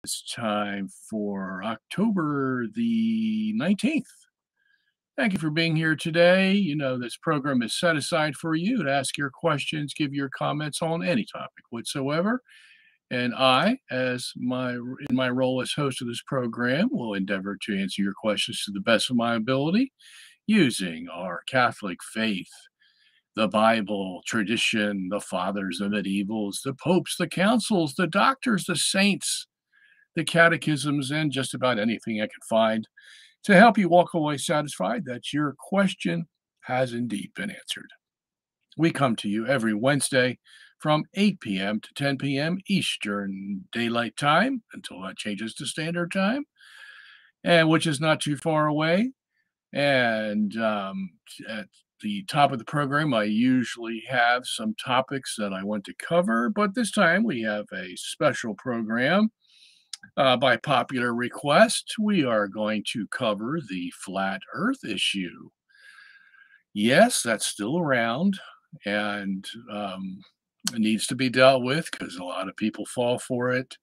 It's time for October the 19th. Thank you for being here today. You know, this program is set aside for you to ask your questions, give your comments on any topic whatsoever. And I, in my role as host of this program, will endeavor to answer your questions to the best of my ability using our Catholic faith, the Bible, tradition, the fathers, the medievals, the popes, the councils, the doctors, the saints, the catechisms, and just about anything I could find to help you walk away satisfied that your question has indeed been answered. We come to you every Wednesday from 8 p.m. to 10 p.m. Eastern Daylight Time until that changes to Standard Time, and which is not too far away. And at the top of the program, I usually have some topics that I want to cover, but this time we have a special program. By popular request, we are going to cover the flat Earth issue. Yes, that's still around and it needs to be dealt with because a lot of people fall for it.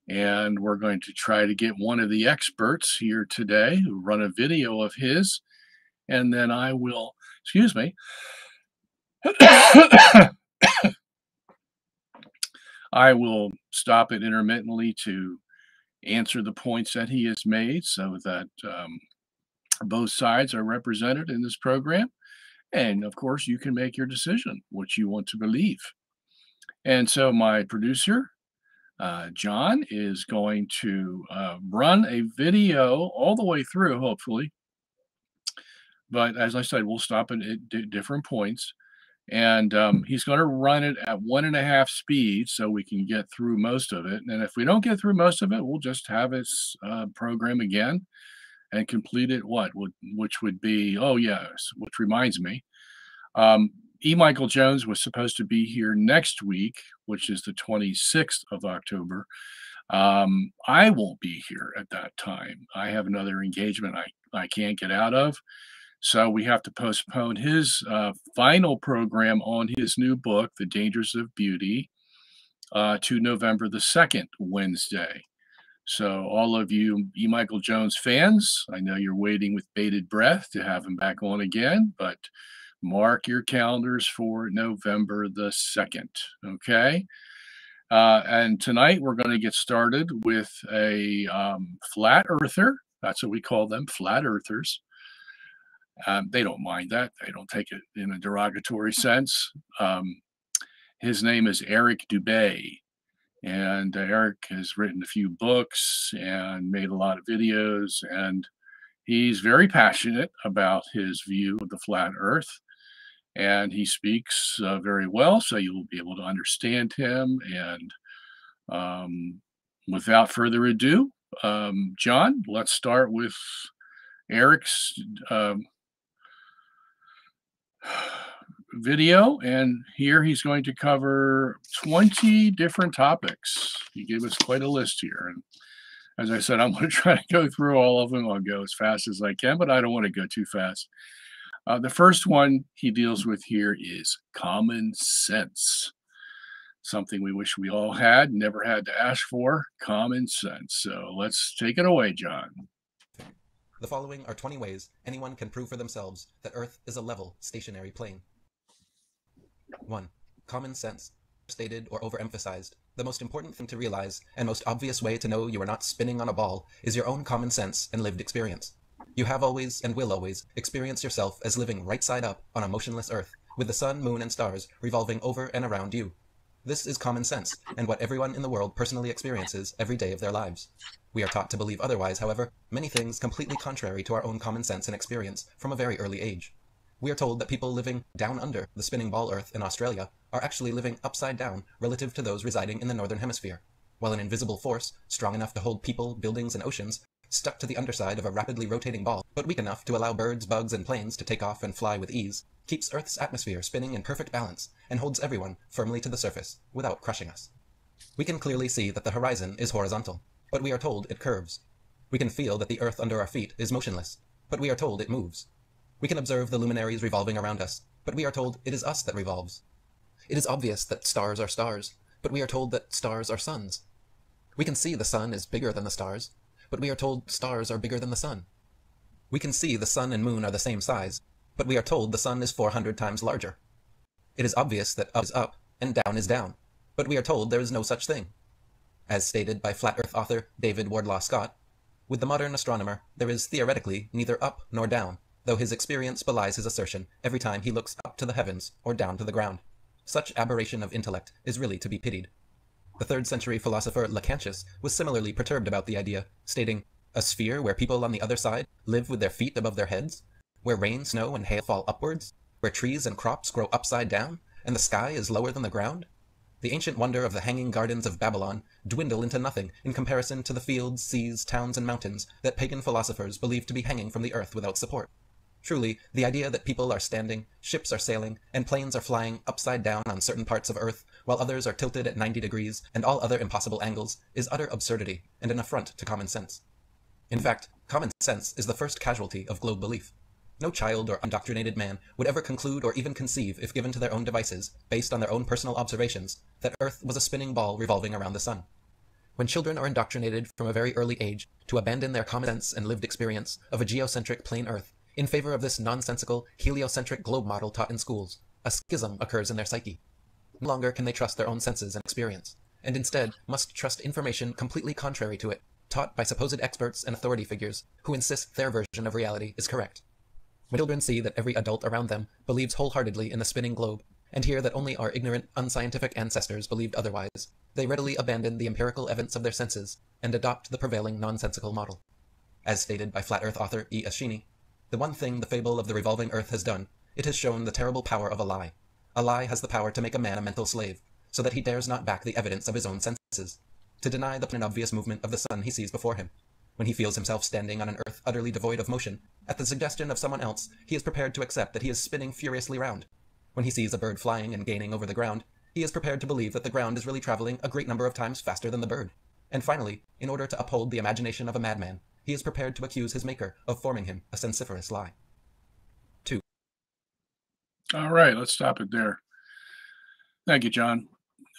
And we're going to try to get one of the experts here today who run a video of his, and then I will, excuse me, I will stop it intermittently to answer the points that he has made so that both sides are represented in this program. And of course, you can make your decision what you want to believe. And so my producer, John, is going to run a video all the way through, hopefully. But as I said, we'll stop it at different points. And he's going to run it at 1.5 speed so we can get through most of it. And if we don't get through most of it, we'll just have his program again and complete it. Which would be, oh yes, which reminds me, E. Michael Jones was supposed to be here next week, which is the 26th of October. I won't be here at that time. I have another engagement I can't get out of. So we have to postpone his final program on his new book, The Dangers of Beauty, to November the 2nd, Wednesday. So all of you E. Michael Jones fans, I know you're waiting with bated breath to have him back on again, but mark your calendars for November the 2nd, okay? And tonight we're going to get started with a flat earther. That's what we call them, flat earthers. They don't mind that. They don't take it in a derogatory sense. His name is Eric Dubay, and Eric has written a few books and made a lot of videos, and he's very passionate about his view of the flat Earth, and he speaks very well, so you'll be able to understand him. And without further ado, John, let's start with Eric's video, and here he's going to cover 20 different topics. He gave us quite a list here, and as I said, I'm going to try to go through all of them. I'll go as fast as I can, but I don't want to go too fast. The first one he deals with here is common sense, something we wish we all had, never had to ask for, common sense. So let's take it away, John. The following are 20 ways anyone can prove for themselves that Earth is a level, stationary plane. 1. Common sense. Stated or overemphasized. The most important thing to realize, and most obvious way to know you are not spinning on a ball, is your own common sense and lived experience. You have always, and will always, experience yourself as living right side up on a motionless Earth, with the sun, moon, and stars revolving over and around you. This is common sense, and what everyone in the world personally experiences every day of their lives. We are taught to believe otherwise, however, many things completely contrary to our own common sense and experience from a very early age. We are told that people living down under the spinning ball Earth in Australia are actually living upside down relative to those residing in the northern hemisphere, while an invisible force, strong enough to hold people, buildings, and oceans, stuck to the underside of a rapidly rotating ball, but weak enough to allow birds, bugs, and planes to take off and fly with ease, keeps Earth's atmosphere spinning in perfect balance and holds everyone firmly to the surface without crushing us. We can clearly see that the horizon is horizontal, but we are told it curves. We can feel that the Earth under our feet is motionless, but we are told it moves. We can observe the luminaries revolving around us, but we are told it is us that revolves. It is obvious that stars are stars, but we are told that stars are suns. We can see the sun is bigger than the stars, but we are told stars are bigger than the sun. We can see the sun and moon are the same size, but we are told the sun is 400 times larger. It is obvious that up is up and down is down, but we are told there is no such thing. As stated by flat earth author David Wardlaw Scott, with the modern astronomer, there is theoretically neither up nor down, though his experience belies his assertion every time he looks up to the heavens or down to the ground. Such aberration of intellect is really to be pitied. The 3rd century philosopher Lactantius was similarly perturbed about the idea, stating, "A sphere where people on the other side live with their feet above their heads, where rain, snow, and hail fall upwards, where trees and crops grow upside down, and the sky is lower than the ground? The ancient wonder of the hanging gardens of Babylon dwindle into nothing in comparison to the fields, seas, towns, and mountains that pagan philosophers believe to be hanging from the earth without support. Truly, the idea that people are standing, ships are sailing, and planes are flying upside down on certain parts of Earth, while others are tilted at 90 degrees and all other impossible angles, is utter absurdity and an affront to common sense. In fact, common sense is the first casualty of globe belief. No child or indoctrinated man would ever conclude or even conceive, if given to their own devices, based on their own personal observations, that Earth was a spinning ball revolving around the sun. When children are indoctrinated from a very early age to abandon their common sense and lived experience of a geocentric plain Earth in favor of this nonsensical heliocentric globe model taught in schools, a schism occurs in their psyche. No longer can they trust their own senses and experience, and instead must trust information completely contrary to it, taught by supposed experts and authority figures who insist their version of reality is correct. When children see that every adult around them believes wholeheartedly in the spinning globe, and hear that only our ignorant, unscientific ancestors believed otherwise, they readily abandon the empirical evidence of their senses and adopt the prevailing nonsensical model. As stated by flat earth author E. Ashini, the one thing the fable of the revolving earth has done, it has shown the terrible power of a lie. A lie has the power to make a man a mental slave, so that he dares not back the evidence of his own senses, to deny the plain and obvious movement of the sun he sees before him. When he feels himself standing on an earth utterly devoid of motion, at the suggestion of someone else, he is prepared to accept that he is spinning furiously round. When he sees a bird flying and gaining over the ground, he is prepared to believe that the ground is really traveling a great number of times faster than the bird. And finally, in order to uphold the imagination of a madman, he is prepared to accuse his maker of forming him a sensiferous lie. 2. All right, let's stop it there. Thank you, John.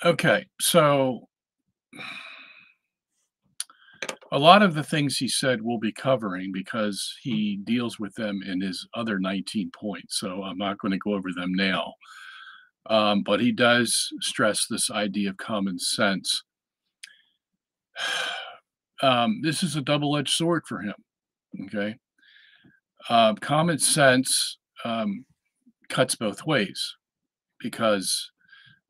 Okay, so a lot of the things he said we'll be covering because he deals with them in his other 19 points, so I'm not going to go over them now. But he does stress this idea of common sense. This is a double-edged sword for him, okay? Common sense cuts both ways, because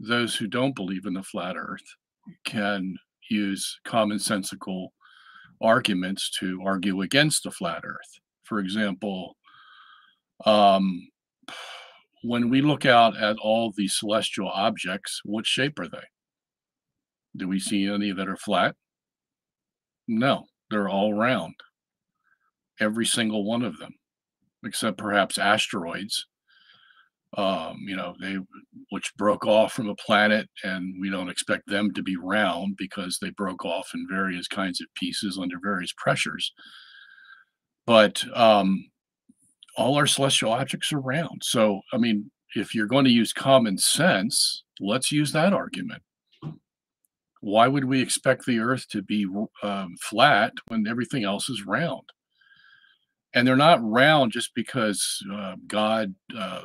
those who don't believe in the flat earth can use commonsensical arguments to argue against the flat earth. For example, when we look out at all these celestial objects, what shape are they? Do we see any that are flat? No, they're all round. Every single one of them, except perhaps asteroids, which broke off from a planet, and we don't expect them to be round because they broke off in various kinds of pieces under various pressures. But all our celestial objects are round. So, I mean, if you're going to use common sense, let's use that argument. Why would we expect the Earth to be flat when everything else is round? And they're not round just because God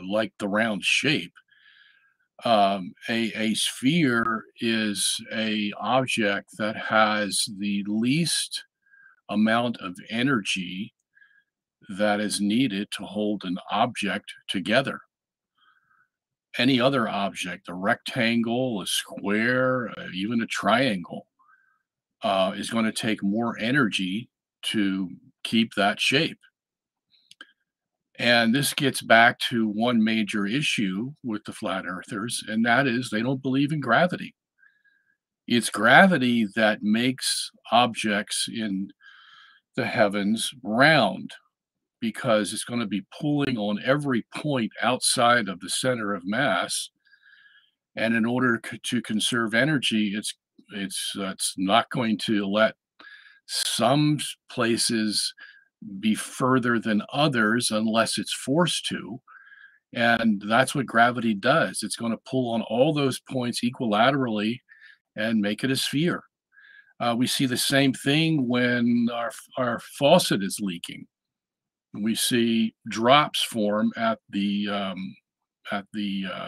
liked the round shape. A sphere is a object that has the least amount of energy that is needed to hold an object together. Any other object, a rectangle, a square, even a triangle, is going to take more energy to keep that shape. And this gets back to one major issue with the flat earthers, and that is they don't believe in gravity. It's gravity that makes objects in the heavens round, because it's going to be pulling on every point outside of the center of mass. And in order to conserve energy, it's not going to let some places be further than others unless it's forced to. And that's what gravity does. It's going to pull on all those points equilaterally and make it a sphere. We see the same thing when our faucet is leaking. We see drops form at the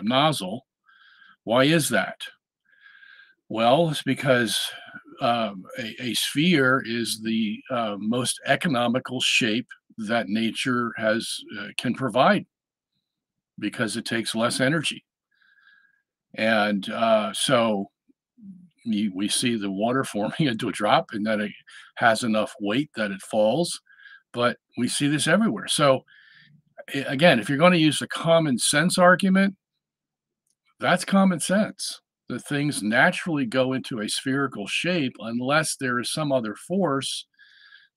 nozzle. Why is that? Well, it's because a sphere is the most economical shape that nature can provide because it takes less energy. And so we see the water forming into a drop, and then it has enough weight that it falls. But we see this everywhere. So again, if you're going to use the common sense argument, that's common sense. The things naturally go into a spherical shape unless there is some other force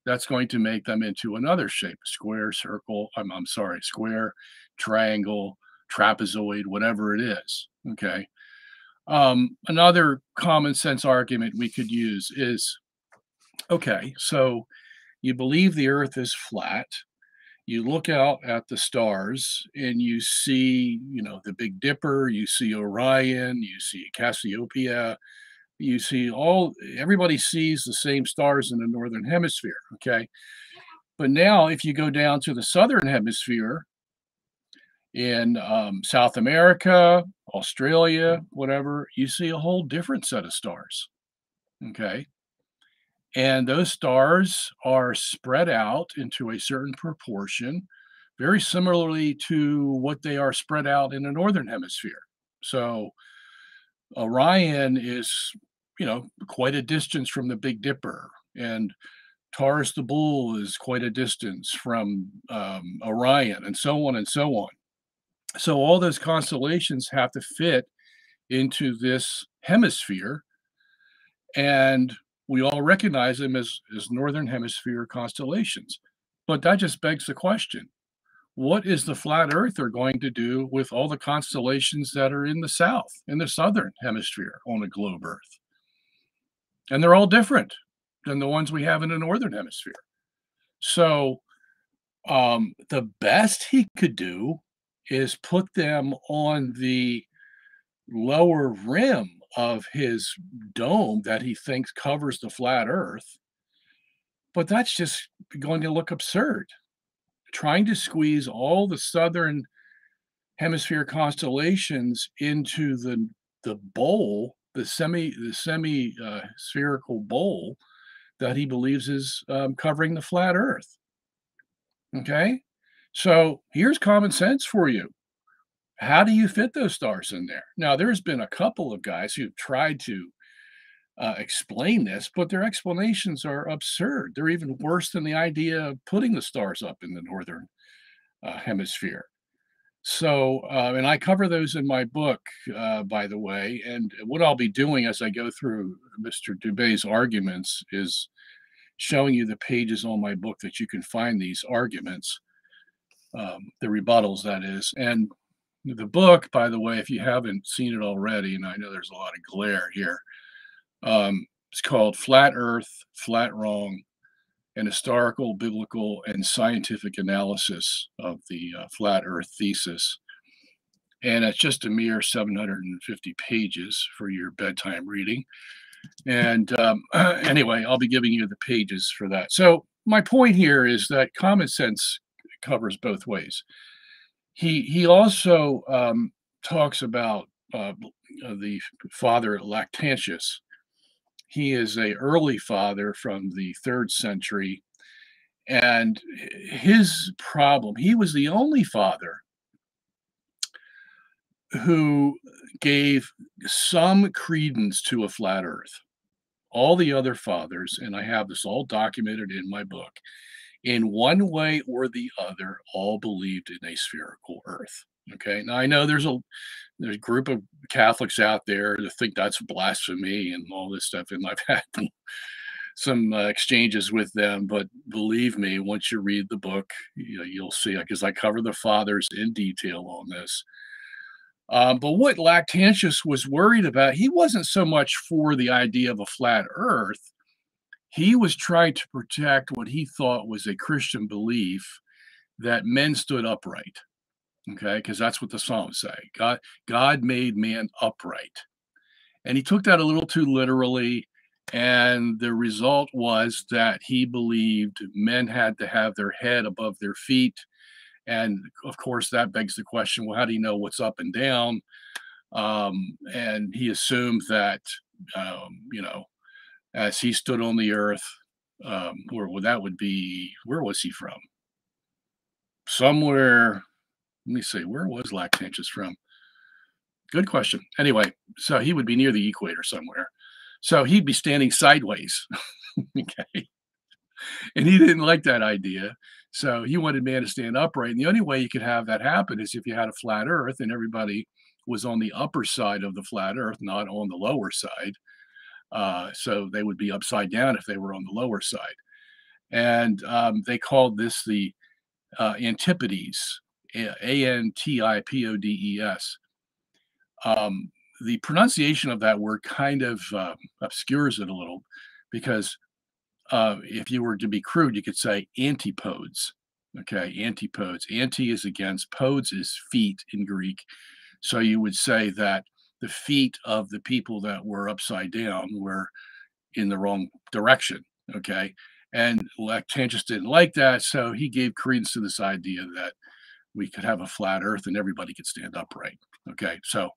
that's going to make them into another shape, square, circle, I'm sorry, square, triangle, trapezoid, whatever it is. Okay. Another common sense argument we could use is, okay, so you believe the earth is flat. You look out at the stars and you see, the Big Dipper, you see Orion, you see Cassiopeia, you see everybody sees the same stars in the northern hemisphere. Okay. But now, if you go down to the southern hemisphere in South America, Australia, whatever, you see a whole different set of stars. Okay. And those stars are spread out into a certain proportion, very similarly to what they are spread out in the northern hemisphere. So Orion is, quite a distance from the Big Dipper, and Taurus the Bull is quite a distance from Orion, and so on and so on. So all those constellations have to fit into this hemisphere, and we all recognize them as northern hemisphere constellations. But that just begs the question, what is the flat earther going to do with all the constellations that are in the south, in the southern hemisphere on a globe Earth? And they're all different than the ones we have in the northern hemisphere. So the best he could do is put them on the lower rim of his dome that he thinks covers the flat earth. But that's just going to look absurd. Trying to squeeze all the southern hemisphere constellations into the bowl, the semi spherical bowl that he believes is covering the flat earth. Okay? So here's common sense for you. How do you fit those stars in there? Now, there's been a couple of guys who've tried to explain this, but their explanations are absurd. They're even worse than the idea of putting the stars up in the northern hemisphere. So, and I cover those in my book, by the way. And what I'll be doing as I go through Mr. Dubay's arguments is showing you the pages on my book that you can find these arguments, the rebuttals, that is. And the book, by the way, if you haven't seen it already, and I know there's a lot of glare here, it's called Flat Earth, Flat Wrong, an historical, biblical, and scientific analysis of the flat Earth thesis. And it's just a mere 750 pages for your bedtime reading. And anyway, I'll be giving you the pages for that. So my point here is that common sense covers both ways. He also talks about the father Lactantius. He is an early father from the 3rd century, and his problem, he was the only father who gave some credence to a flat earth. All the other fathers, and I have this all documented in my book, in one way or the other, all believed in a spherical earth. Okay. Now I know there's a group of Catholics out there that think that's blasphemy and all this stuff, and I've had some exchanges with them. But believe me, once you read the book, you'll see, because I cover the fathers in detail on this. But what Lactantius was worried about, he wasn't so much for the idea of a flat earth. He was trying to protect what he thought was a Christian belief that men stood upright. Okay, because that's what the Psalms say. God made man upright. And he took that a little too literally. And the result was that he believed men had to have their head above their feet. And of course, that begs the question, well, how do you know what's up and down? And he assumed that, you know, as he stood on the earth, well, that would be, where was he from? Somewhere, let me see, where was Lactantius from? Good question. Anyway, so he would be near the equator somewhere. So he'd be standing sideways. Okay. And he didn't like that idea. So he wanted man to stand upright. And the only way you could have that happen is if you had a flat earth and everybody was on the upper side of the flat earth, not on the lower side. So they would be upside down if they were on the lower side. And they called this the Antipodes, Antipodes. The pronunciation of that word kind of obscures it a little because if you were to be crude, you could say antipodes. Okay, antipodes. Anti is against, podes is feet in Greek. So you would say that the feet of the people that were upside down were in the wrong direction. Okay. And Lactantius didn't like that. So he gave credence to this idea that we could have a flat earth and everybody could stand upright. Okay. So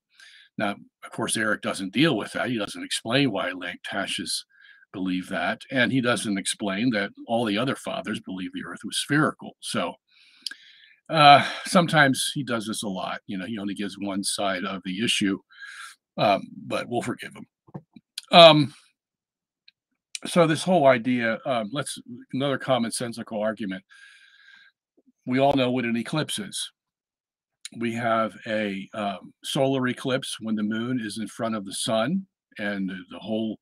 now, of course, Eric doesn't deal with that. He doesn't explain why Lactantius believed that. And he doesn't explain that all the other fathers believed the earth was spherical. So sometimes he does this a lot. You know, he only gives one side of the issue, but we'll forgive him. So this whole idea, another commonsensical argument. We all know what an eclipse is. We have a solar eclipse when the moon is in front of the sun and the whole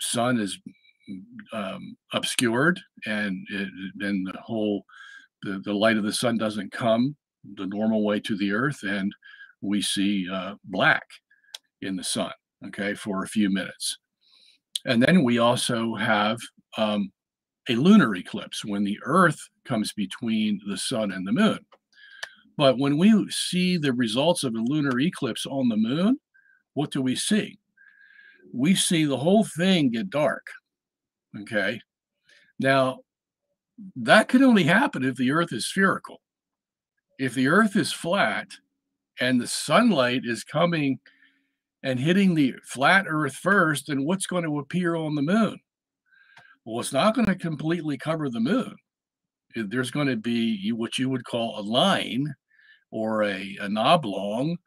sun is obscured, and then the light of the sun doesn't come the normal way to the earth, and we see black in the sun, okay, for a few minutes. And then we also have a lunar eclipse when the earth comes between the sun and the moon. But when we see the results of a lunar eclipse on the moon, what do we see? We see the whole thing get dark. Okay. Now, that could only happen if the earth is spherical. If the earth is flat and the sunlight is coming and hitting the flat earth first, then what's going to appear on the moon? Well, it's not going to completely cover the moon. There's going to be what you would call a line or an oblong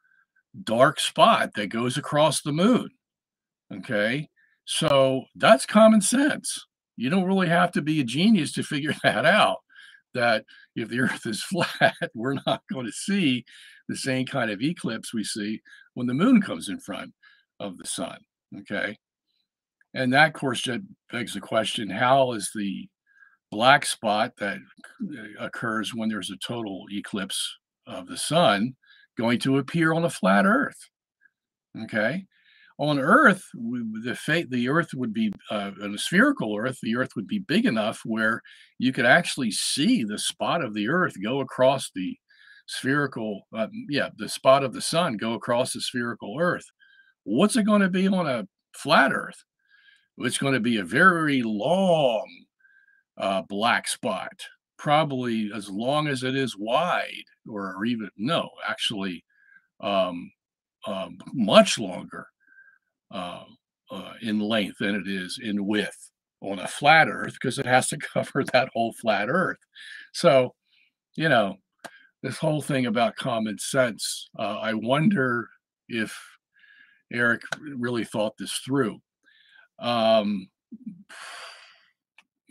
dark spot that goes across the moon. Okay. So that's common sense. You don't really have to be a genius to figure that out, that if the earth is flat, we're not going to see the same kind of eclipse we see when the moon comes in front of the sun. Okay. And that, of course, begs the question, how is the black spot that occurs when there's a total eclipse of the sun going to appear on a flat earth? Okay. On Earth, the Earth would be on a spherical Earth. The Earth would be big enough where you could actually see the spot of the Earth go across the spherical, the spot of the sun go across the spherical Earth. What's it going to be on a flat Earth? It's going to be a very long black spot, probably as long as it is wide, or even no, actually, much longer in length than it is in width on a flat earth, because it has to cover that whole flat earth. So, you know, this whole thing about common sense, I wonder if Eric really thought this through.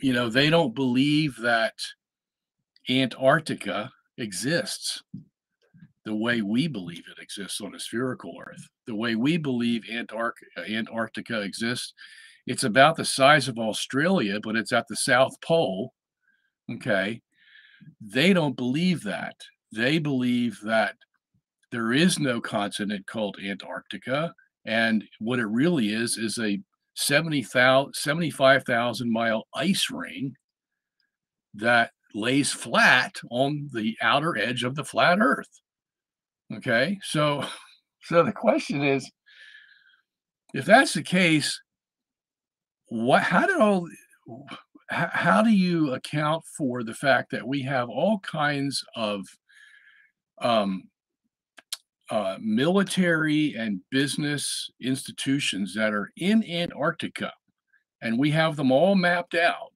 You know, they don't believe that Antarctica exists the way we believe it exists on a spherical Earth. The way we believe Antarctica exists, it's about the size of Australia, but it's at the South Pole. Okay. They don't believe that. They believe that there is no continent called Antarctica. And what it really is a 75,000 mile ice ring that lays flat on the outer edge of the flat Earth. Okay, so the question is, if that's the case, how did all how do you account for the fact that we have all kinds of um, military and business institutions that are in Antarctica, and we have them all mapped out,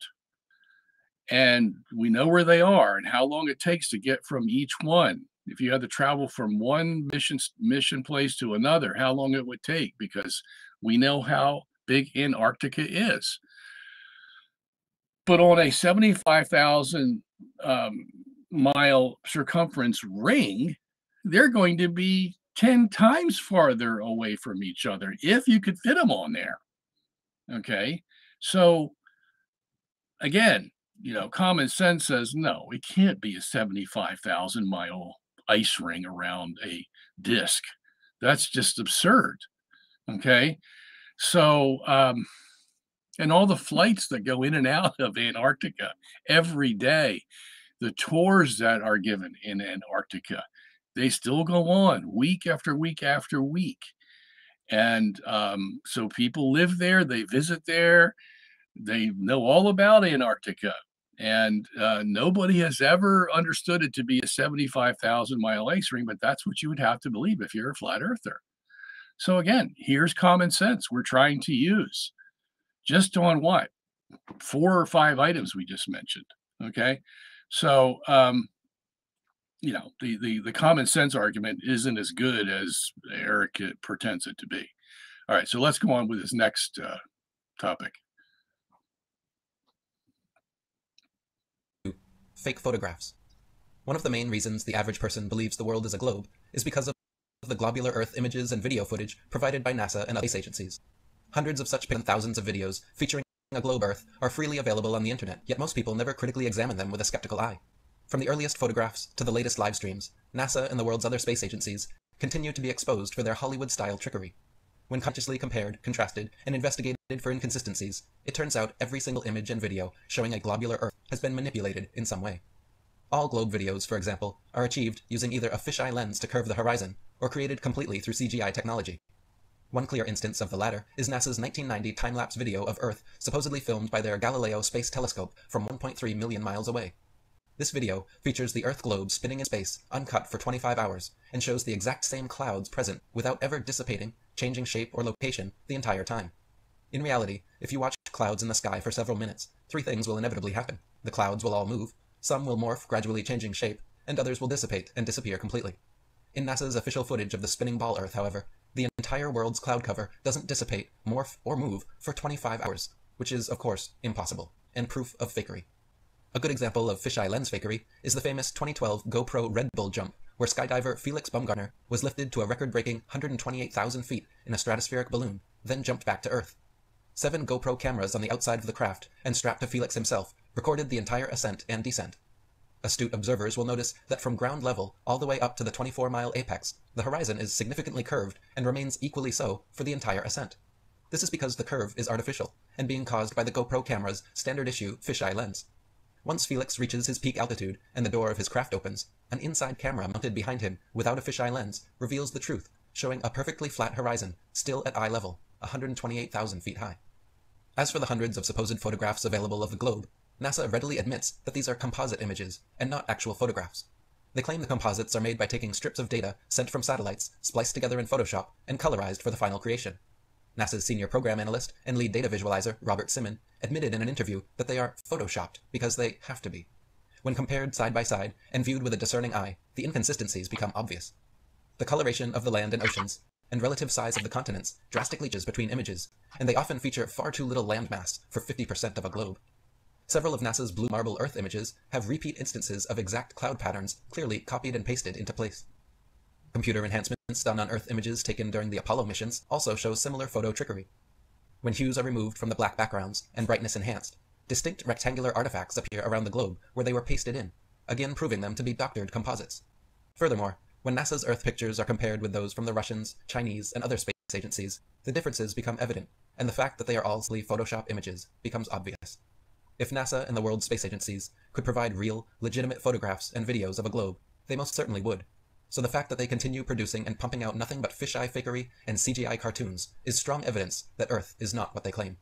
and we know where they are and how long it takes to get from each one. If you had to travel from one mission place to another, how long it would take, because we know how big Antarctica is. But on a 75,000 mile circumference ring, they're going to be 10 times farther away from each other if you could fit them on there. Okay. So again, common sense says no, it can't be a 75,000-mile ice ring around a disk. That's just absurd. Okay. So, and all the flights that go in and out of Antarctica every day, the tours that are given in Antarctica, they still go on week after week after week. And so people live there, they visit there, they know all about Antarctica. And nobody has ever understood it to be a 75,000-mile ice ring, but that's what you would have to believe if you're a flat earther. So again, here's common sense we're trying to use just on what? 4 or 5 items we just mentioned. Okay. So, the common sense argument isn't as good as Eric pretends it to be. All right. So let's go on with this next topic. Fake photographs. One of the main reasons the average person believes the world is a globe is because of the globular Earth images and video footage provided by NASA and other space agencies. Hundreds of such and thousands of videos featuring a globe Earth are freely available on the internet, yet most people never critically examine them with a skeptical eye. From the earliest photographs to the latest live streams, NASA and the world's other space agencies continue to be exposed for their Hollywood-style trickery. When consciously compared, contrasted, and investigated for inconsistencies, it turns out every single image and video showing a globular Earth has been manipulated in some way. All globe videos, for example, are achieved using either a fisheye lens to curve the horizon or created completely through CGI technology. One clear instance of the latter is NASA's 1990 time-lapse video of Earth supposedly filmed by their Galileo space telescope from 1.3 million miles away. This video features the Earth globe spinning in space, uncut for 25 hours, and shows the exact same clouds present without ever dissipating, changing shape or location the entire time. In reality, if you watch clouds in the sky for several minutes, 3 things will inevitably happen. The clouds will all move, some will morph, gradually changing shape, and others will dissipate and disappear completely. In NASA's official footage of the spinning ball Earth, however, the entire world's cloud cover doesn't dissipate, morph, or move for 25 hours, which is, of course, impossible, and proof of fakery. A good example of fisheye lens fakery is the famous 2012 GoPro Red Bull jump, where skydiver Felix Baumgartner was lifted to a record-breaking 128,000 feet in a stratospheric balloon, then jumped back to Earth. 7 GoPro cameras on the outside of the craft, and strapped to Felix himself, recorded the entire ascent and descent. Astute observers will notice that from ground level all the way up to the 24-mile apex, the horizon is significantly curved and remains equally so for the entire ascent. This is because the curve is artificial, and being caused by the GoPro camera's standard-issue fisheye lens. Once Felix reaches his peak altitude and the door of his craft opens, an inside camera mounted behind him without a fisheye lens reveals the truth, showing a perfectly flat horizon, still at eye level, 128,000 feet high. As for the hundreds of supposed photographs available of the globe, NASA readily admits that these are composite images and not actual photographs. They claim the composites are made by taking strips of data sent from satellites, spliced together in Photoshop, and colorized for the final creation. NASA's senior program analyst and lead data visualizer, Robert Simon, admitted in an interview that they are photoshopped because they have to be. When compared side by side and viewed with a discerning eye, the inconsistencies become obvious. The coloration of the land and oceans, and relative size of the continents drastically changes between images, and they often feature far too little landmass for 50% of a globe. Several of NASA's blue marble Earth images have repeat instances of exact cloud patterns clearly copied and pasted into place. Computer enhancements done on Earth images taken during the Apollo missions also show similar photo trickery. When hues are removed from the black backgrounds and brightness enhanced, distinct rectangular artifacts appear around the globe where they were pasted in, again proving them to be doctored composites. Furthermore, when NASA's Earth pictures are compared with those from the Russians, Chinese, and other space agencies, the differences become evident, and the fact that they are all Photoshop images becomes obvious. If NASA and the world space agencies could provide real, legitimate photographs and videos of a globe, they most certainly would. So the fact that they continue producing and pumping out nothing but fisheye fakery and CGI cartoons is strong evidence that Earth is not what they claim.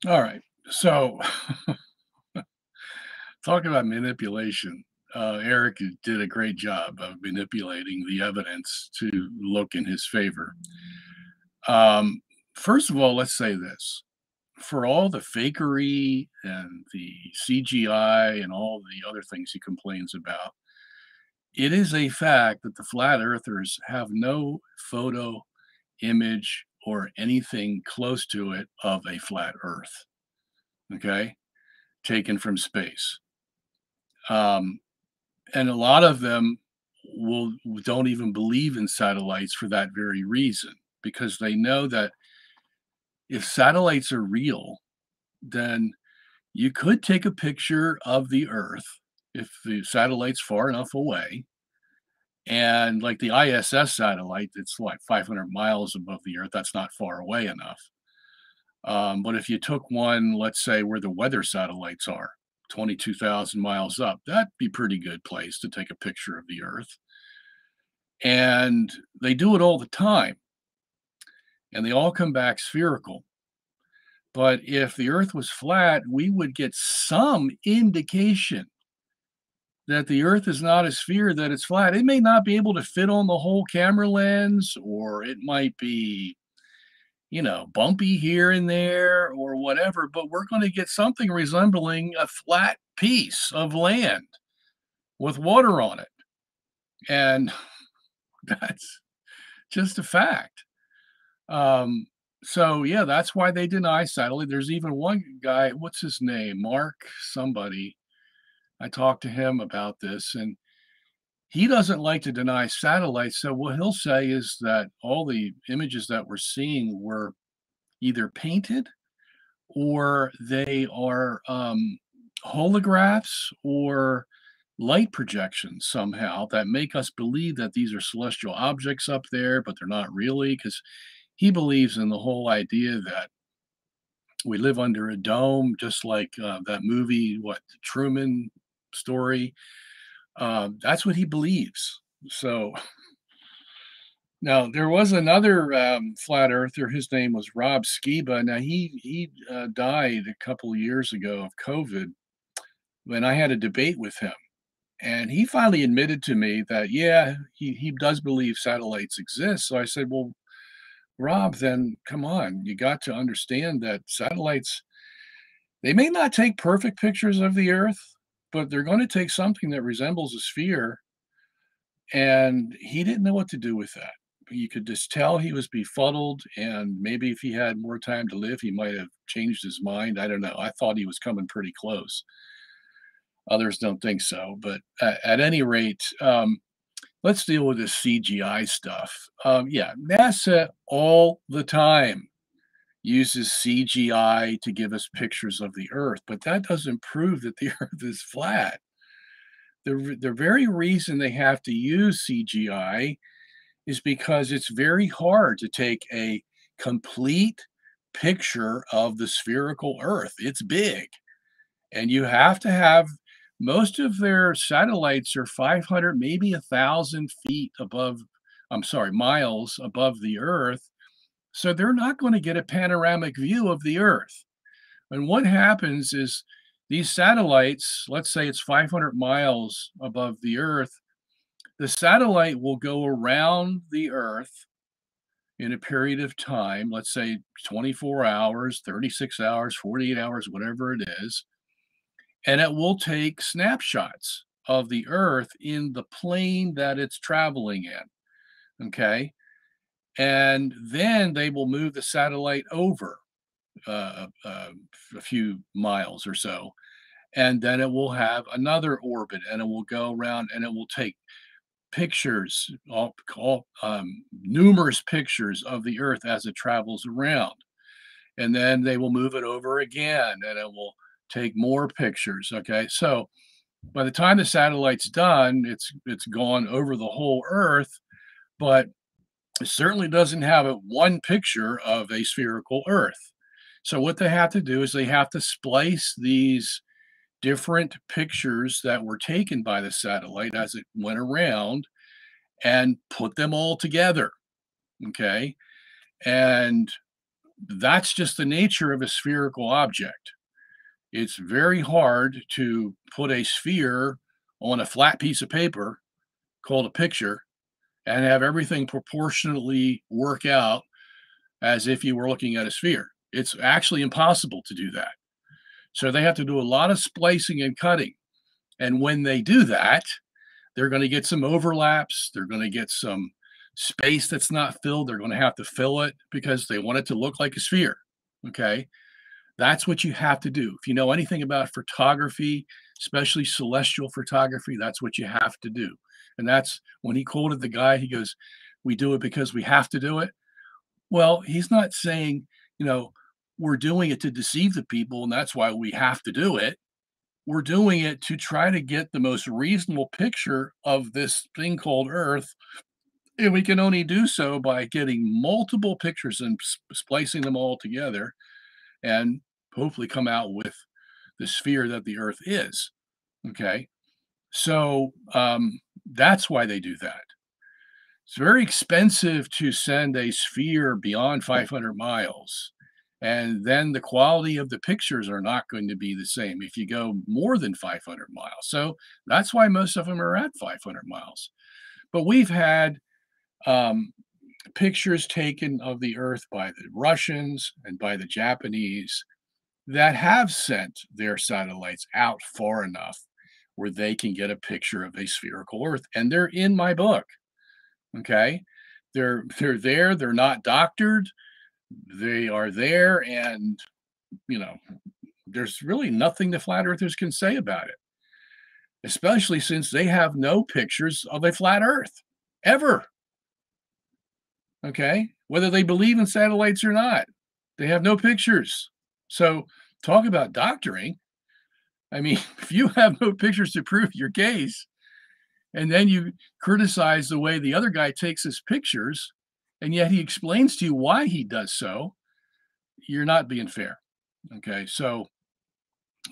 All right. So, talking about manipulation, Eric did a great job of manipulating the evidence to look in his favor. Um, First of all, let's say this. For all the fakery and the CGI and all the other things he complains about, it is a fact that the flat earthers have no photo, image, or anything close to it of a flat earth, okay, taken from space. Um, and a lot of them will don't even believe in satellites for that very reason, because they know that if satellites are real, then you could take a picture of the Earth if the satellite's far enough away. And like the ISS satellite, it's like 500 miles above the Earth. That's not far away enough. But if you took one, let's say where the weather satellites are, 22,000 miles up, that'd be a pretty good place to take a picture of the Earth. And they do it all the time, and they all come back spherical. But if the Earth was flat, we would get some indication that the Earth is not a sphere, that it's flat. It may not be able to fit on the whole camera lens, or it might be, bumpy here and there or whatever, but we're going to get something resembling a flat piece of land with water on it. And that's just a fact. So yeah, that's why they deny satellite. There's even one guy, what's his name? Mark somebody. I talked to him about this, and he doesn't like to deny satellites. So what he'll say is that all the images that we're seeing were either painted or they are holographs or light projections somehow that make us believe that these are celestial objects up there, but they're not really, because he believes in the whole idea that we live under a dome, just like that movie, what, the Truman story. That's what he believes. So now there was another flat earther. His name was Rob Skiba. Now he died a couple of years ago of COVID when I had a debate with him. And he finally admitted to me that, yeah, he does believe satellites exist. So I said, well, Rob, then come on, you got to understand that satellites, they may not take perfect pictures of the Earth, but they're going to take something that resembles a sphere. And he didn't know what to do with that. You could just tell he was befuddled, and maybe if he had more time to live, he might have changed his mind. I don't know. I thought he was coming pretty close. Others don't think so. But at any rate, let's deal with this CGI stuff. Yeah, NASA all the time uses CGI to give us pictures of the Earth, but that doesn't prove that the Earth is flat. The very reason they have to use CGI is because it's very hard to take a complete picture of the spherical Earth. It's big, and you have to have most of their satellites are 500, maybe 1,000 feet above, I'm sorry, miles above the Earth. So they're not going to get a panoramic view of the Earth. And what happens is these satellites, let's say it's 500 miles above the Earth, the satellite will go around the Earth in a period of time, let's say 24 hours, 36 hours, 48 hours, whatever it is, and it will take snapshots of the Earth in the plane that it's traveling in. Okay. And then they will move the satellite over a few miles or so. And then it will have another orbit and it will go around and it will take pictures, numerous pictures of the Earth as it travels around. And then they will move it over again and it will take more pictures. Okay. So by the time the satellite's done, it's gone over the whole Earth, but it certainly doesn't have one picture of a spherical Earth. So what they have to do is they have to splice these different pictures that were taken by the satellite as it went around and put them all together. Okay. And that's just the nature of a spherical object. It's very hard to put a sphere on a flat piece of paper called a picture and have everything proportionately work out as if you were looking at a sphere. It's actually impossible to do that. So they have to do a lot of splicing and cutting. And when they do that, they're going to get some overlaps. They're going to get some space that's not filled. They're going to have to fill it because they want it to look like a sphere. Okay. That's what you have to do. If you know anything about photography, especially celestial photography, that's what you have to do. And that's when he quoted the guy, he goes, "We do it because we have to do it." Well, he's not saying, we're doing it to deceive the people and that's why we have to do it. We're doing it to try to get the most reasonable picture of this thing called Earth. And we can only do so by getting multiple pictures and splicing them all together and hopefully come out with the sphere that the Earth is. Okay. So that's why they do that. It's very expensive to send a sphere beyond 500 miles. And then the quality of the pictures are not going to be the same if you go more than 500 miles. So that's why most of them are at 500 miles. But we've had pictures taken of the Earth by the Russians and by the Japanese that have sent their satellites out far enough where they can get a picture of a spherical Earth. And they're in my book. Okay. They're there. They're not doctored. They are there. And, there's really nothing the flat earthers can say about it, especially since they have no pictures of a flat Earth ever. Okay. Whether they believe in satellites or not, they have no pictures. So talk about doctoring. I mean, if you have no pictures to prove your case, and then you criticize the way the other guy takes his pictures, and yet he explains to you why he does so, you're not being fair. Okay, so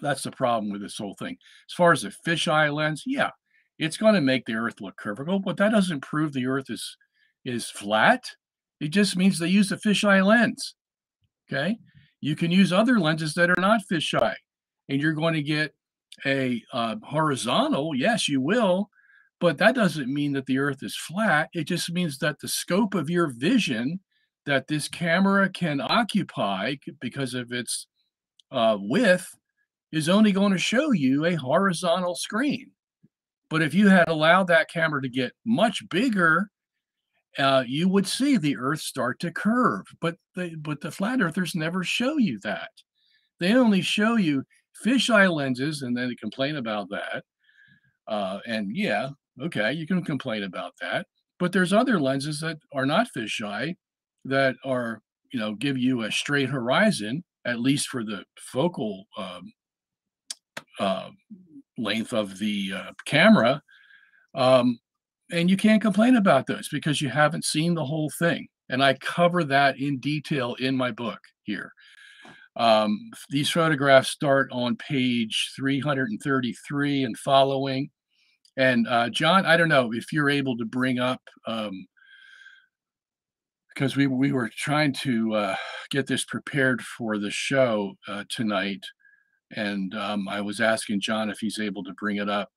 that's the problem with this whole thing. As far as the fisheye lens, yeah, it's going to make the Earth look curvical, but that doesn't prove the Earth is flat. It just means they use the fisheye lens. Okay, you can use other lenses that are not fisheye, and you're going to get a horizontal. Yes, you will. But that doesn't mean that the Earth is flat. It just means that the scope of your vision that this camera can occupy because of its width is only going to show you a horizontal screen. But if you had allowed that camera to get much bigger, you would see the Earth start to curve. But the flat earthers never show you that. They only show you fisheye lenses, and then they complain about that. And yeah, okay, you can complain about that. But there's other lenses that are not fisheye that are, give you a straight horizon, at least for the focal length of the camera. And you can't complain about those because you haven't seen the whole thing. And I cover that in detail in my book here. These photographs start on page 333 and following. And John, I don't know if you're able to bring up, because we were trying to get this prepared for the show tonight. And I was asking John if he's able to bring it up.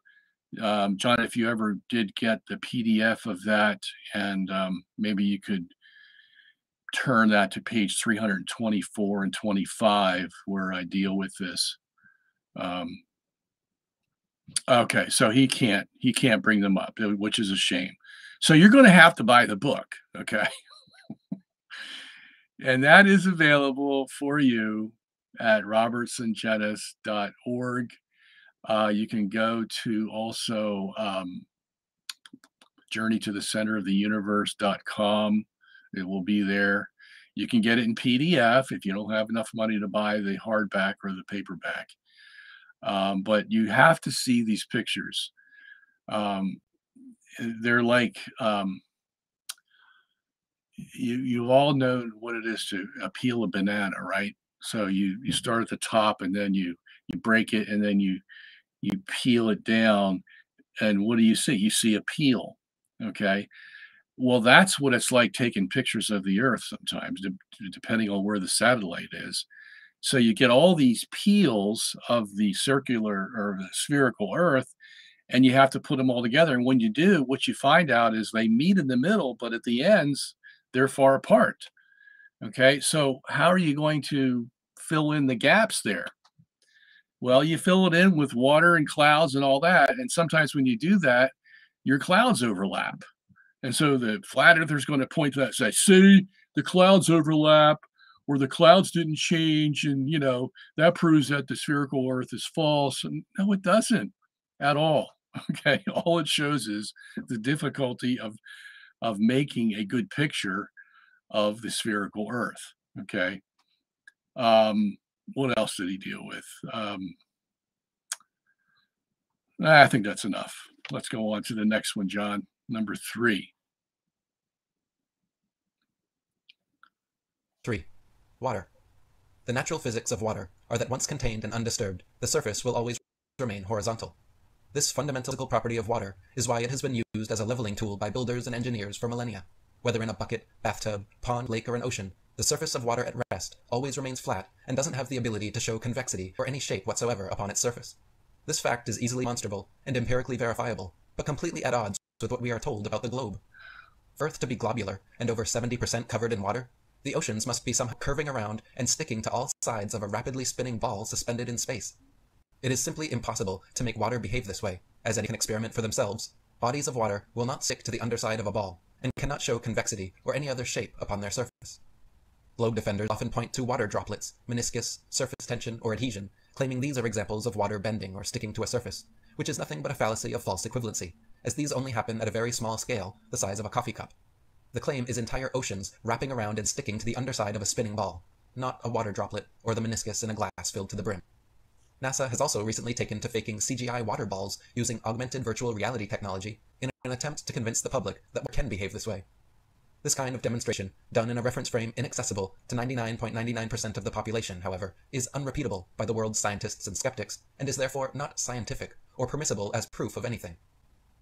John, if you ever did get the PDF of that, and maybe you could turn that to page 324 and 25, where I deal with this. Okay, so he can't bring them up, which is a shame. So you're going to have to buy the book, okay? And that is available for you at robertsongenis.org. You can go to also journeytothecenteroftheuniverse.com. It will be there. You can get it in PDF if you don't have enough money to buy the hardback or the paperback. But you have to see these pictures. They're like, you've all known what it is to peel a banana, right? So you start at the top and then you break it and then you peel it down. And what do you see? You see a peel. Okay. Well, that's what it's like taking pictures of the Earth sometimes, depending on where the satellite is. So you get all these peels of the circular or the spherical Earth, and you have to put them all together. And when you do, what you find out is they meet in the middle, but at the ends, they're far apart. Okay, so how are you going to fill in the gaps there? Well, you fill it in with water and clouds and all that. And sometimes when you do that, your clouds overlap. And so the flat earther is going to point to that and say, see, the clouds overlap or the clouds didn't change. And, that proves that the spherical earth is false. And no, it doesn't at all. Okay. All it shows is the difficulty of making a good picture of the spherical earth. Okay. What else did he deal with? I think that's enough. Let's go on to the next one, John. Number 3. 3. Water. The natural physics of water are that once contained and undisturbed, the surface will always remain horizontal. This fundamental property of water is why it has been used as a leveling tool by builders and engineers for millennia. Whether in a bucket, bathtub, pond, lake, or an ocean, the surface of water at rest always remains flat and doesn't have the ability to show convexity or any shape whatsoever upon its surface. This fact is easily demonstrable and empirically verifiable, but completely at odds with what we are told about the globe. For Earth to be globular and over 70% covered in water, the oceans must be somehow curving around and sticking to all sides of a rapidly spinning ball suspended in space. It is simply impossible to make water behave this way, as any can experiment for themselves. Bodies of water will not stick to the underside of a ball, and cannot show convexity or any other shape upon their surface. Globe defenders often point to water droplets, meniscus, surface tension, or adhesion, claiming these are examples of water bending or sticking to a surface, which is nothing but a fallacy of false equivalency, as these only happen at a very small scale, the size of a coffee cup. The claim is entire oceans wrapping around and sticking to the underside of a spinning ball, not a water droplet or the meniscus in a glass filled to the brim. NASA has also recently taken to faking CGI water balls using augmented virtual reality technology in an attempt to convince the public that water can behave this way. This kind of demonstration, done in a reference frame inaccessible to 99.99% of the population, however, is unrepeatable by the world's scientists and skeptics, and is therefore not scientific or permissible as proof of anything.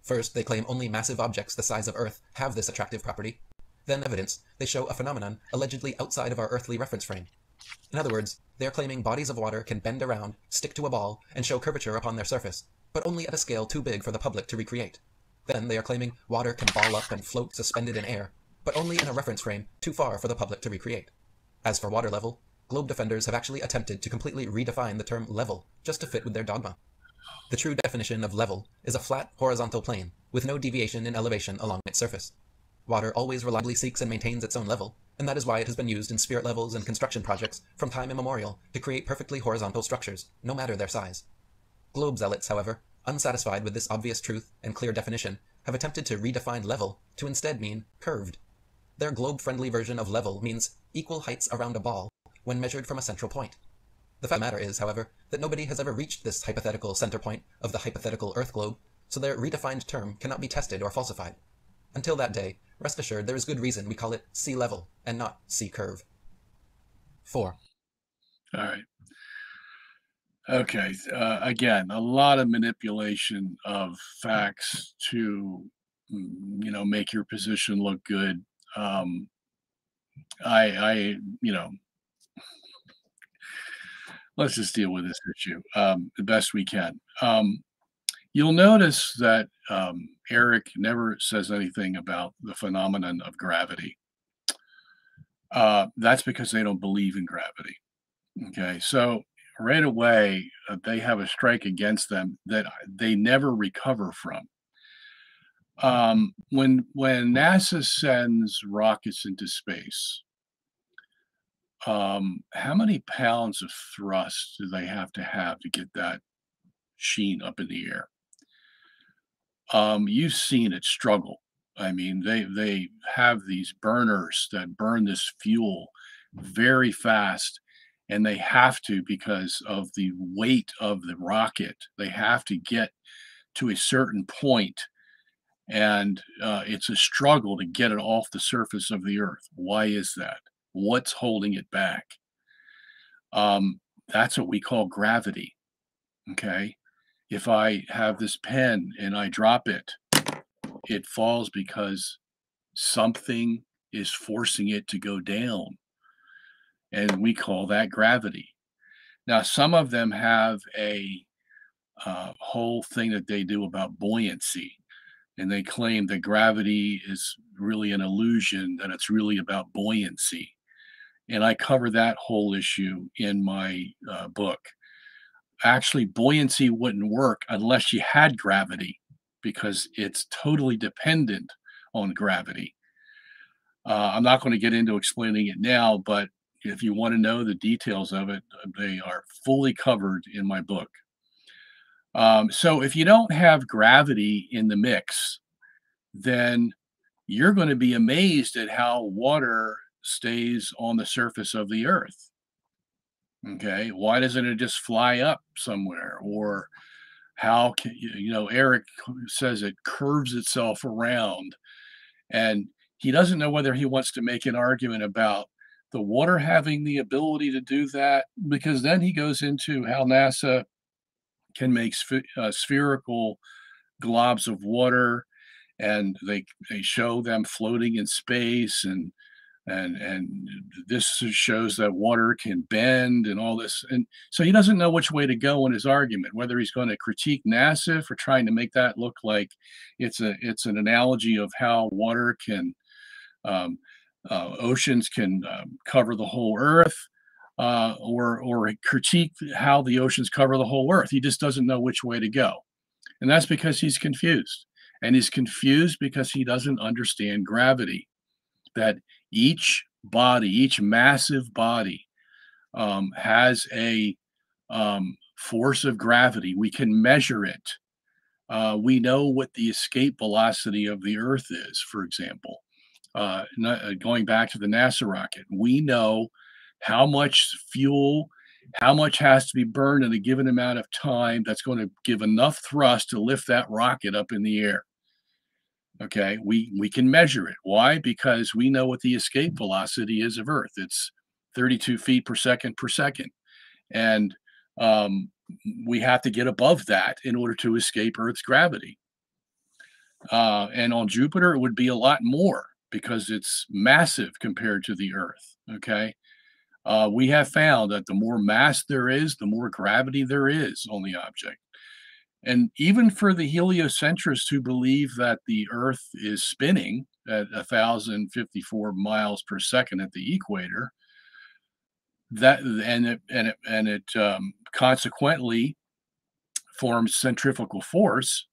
First, they claim only massive objects the size of Earth have this attractive property. Then, evidence, they show a phenomenon allegedly outside of our earthly reference frame. In other words, they are claiming bodies of water can bend around, stick to a ball, and show curvature upon their surface, but only at a scale too big for the public to recreate. Then they are claiming water can ball up and float suspended in air, but only in a reference frame too far for the public to recreate. As for water level, globe defenders have actually attempted to completely redefine the term level just to fit with their dogma. The true definition of level is a flat, horizontal plane, with no deviation in elevation along its surface. Water always reliably seeks and maintains its own level, and that is why it has been used in spirit levels and construction projects from time immemorial to create perfectly horizontal structures, no matter their size. Globe zealots, however, unsatisfied with this obvious truth and clear definition, have attempted to redefine level to instead mean curved. Their globe-friendly version of level means equal heights around a ball when measured from a central point. The fact of the matter is, however, that nobody has ever reached this hypothetical center point of the hypothetical Earth globe, so their redefined term cannot be tested or falsified. Until that day, rest assured there is good reason we call it sea level and not sea curve. 4. All right. Okay. Again, a lot of manipulation of facts to, make your position look good. I, let's just deal with this issue the best we can. You'll notice that Eric never says anything about the phenomenon of gravity. That's because they don't believe in gravity. Okay, so right away they have a strike against them that they never recover from. When NASA sends rockets into space, how many pounds of thrust do they have to get that sheen up in the air? You've seen it struggle. I mean, they have these burners that burn this fuel very fast, and they have to because of the weight of the rocket. They have to get to a certain point, and it's a struggle to get it off the surface of the Earth. Why is that? What's holding it back? That's what we call gravity. Okay. If I have this pen and I drop it, it falls because something is forcing it to go down, and we call that gravity. Now, some of them have a whole thing that they do about buoyancy, and they claim that gravity is really an illusion, that it's really about buoyancy. And I cover that whole issue in my book. Actually, buoyancy wouldn't work unless you had gravity because it's totally dependent on gravity. I'm not going to get into explaining it now, but if you want to know the details of it, they are fully covered in my book. So if you don't have gravity in the mix, then you're going to be amazed at how water stays on the surface of the earth. Okay, why doesn't it just fly up somewhere? Or how can Eric says it curves itself around, and he doesn't know whether he wants to make an argument about the water having the ability to do that, because then he goes into how NASA can make spherical globs of water, and they show them floating in space, and this shows that water can bend and all this. And so he doesn't know which way to go in his argument, whether he's going to critique NASA for trying to make that look like it's an analogy of how water can oceans can cover the whole earth, or critique how the oceans cover the whole earth. He just doesn't know which way to go, and that's because he's confused. And he's confused because he doesn't understand gravity. That each body, each massive body, has a force of gravity. We can measure it. We know what the escape velocity of the Earth is, for example. Going back to the NASA rocket, we know how much fuel, how much has to be burned in a given amount of time that's going to give enough thrust to lift that rocket up in the air. Okay, we can measure it. Why? Because we know what the escape velocity is of Earth. It's 32 feet per second per second. And we have to get above that in order to escape Earth's gravity. And on Jupiter, it would be a lot more because it's massive compared to the Earth. Okay. We have found that the more mass there is, the more gravity there is on the object. And even for the heliocentrists who believe that the Earth is spinning at 1,054 miles per second at the equator, that and it consequently forms centrifugal force,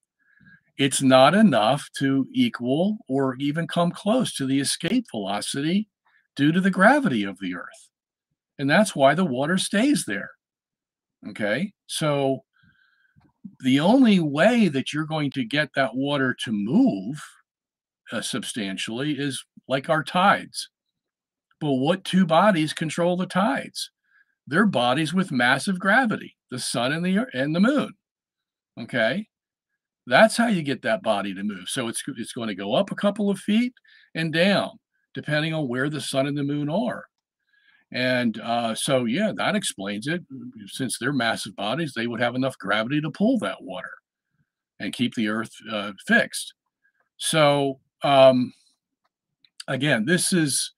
it's not enough to equal or even come close to the escape velocity due to the gravity of the Earth. And that's why the water stays there. Okay, so the only way that you're going to get that water to move substantially is like our tides. But what two bodies control the tides? They're bodies with massive gravity, the sun and the moon. Okay, that's how you get that body to move. So it's going to go up a couple of feet and down, depending on where the sun and the moon are. And so, yeah, that explains it. Since they're massive bodies, they would have enough gravity to pull that water and keep the Earth fixed. So, again, this is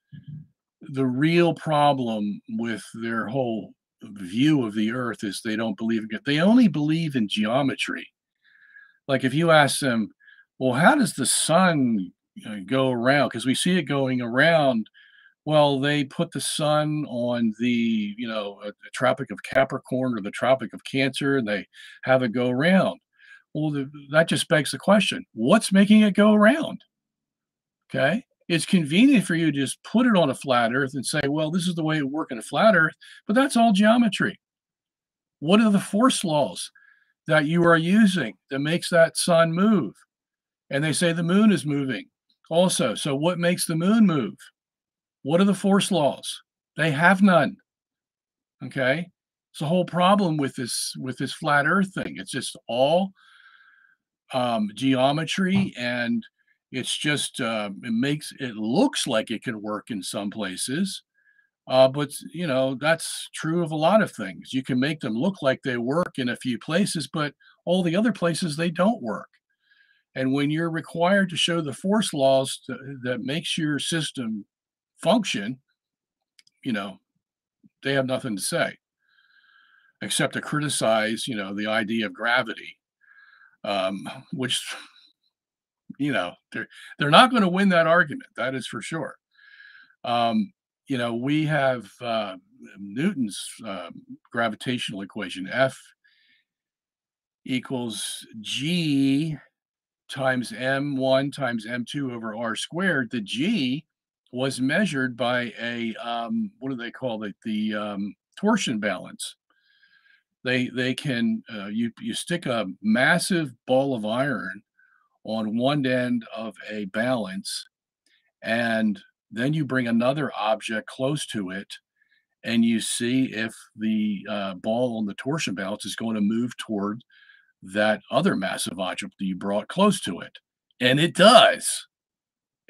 the real problem with their whole view of the Earth is they don't believe in it. They only believe in geometry. Like if you ask them, well, how does the sun go around? Because we see it going around. Well, they put the sun on the Tropic of Capricorn or the Tropic of Cancer, and they have it go around. Well, that just begs the question, what's making it go around? Okay. It's convenient for you to just put it on a flat Earth and say, well, this is the way it works in a flat Earth, but that's all geometry. What are the force laws that you are using that makes that sun move? And they say the moon is moving also. So what makes the moon move? What are the force laws? They have none. Okay. It's the whole problem with this flat Earth thing. It's just all geometry, and it's just it looks like it can work in some places, but that's true of a lot of things. You can make them look like they work in a few places, but all the other places they don't work. And when you're required to show the force laws that makes your system function, you know, they have nothing to say except to criticize, the idea of gravity, which, they're not going to win that argument. That is for sure. We have Newton's gravitational equation, F equals G times M1 times M2 over R squared. The G was measured by a, what do they call it? The torsion balance. They can, you stick a massive ball of iron on one end of a balance, and then you bring another object close to it, and you see if the ball on the torsion balance is going to move toward that other massive object that you brought close to it. And it does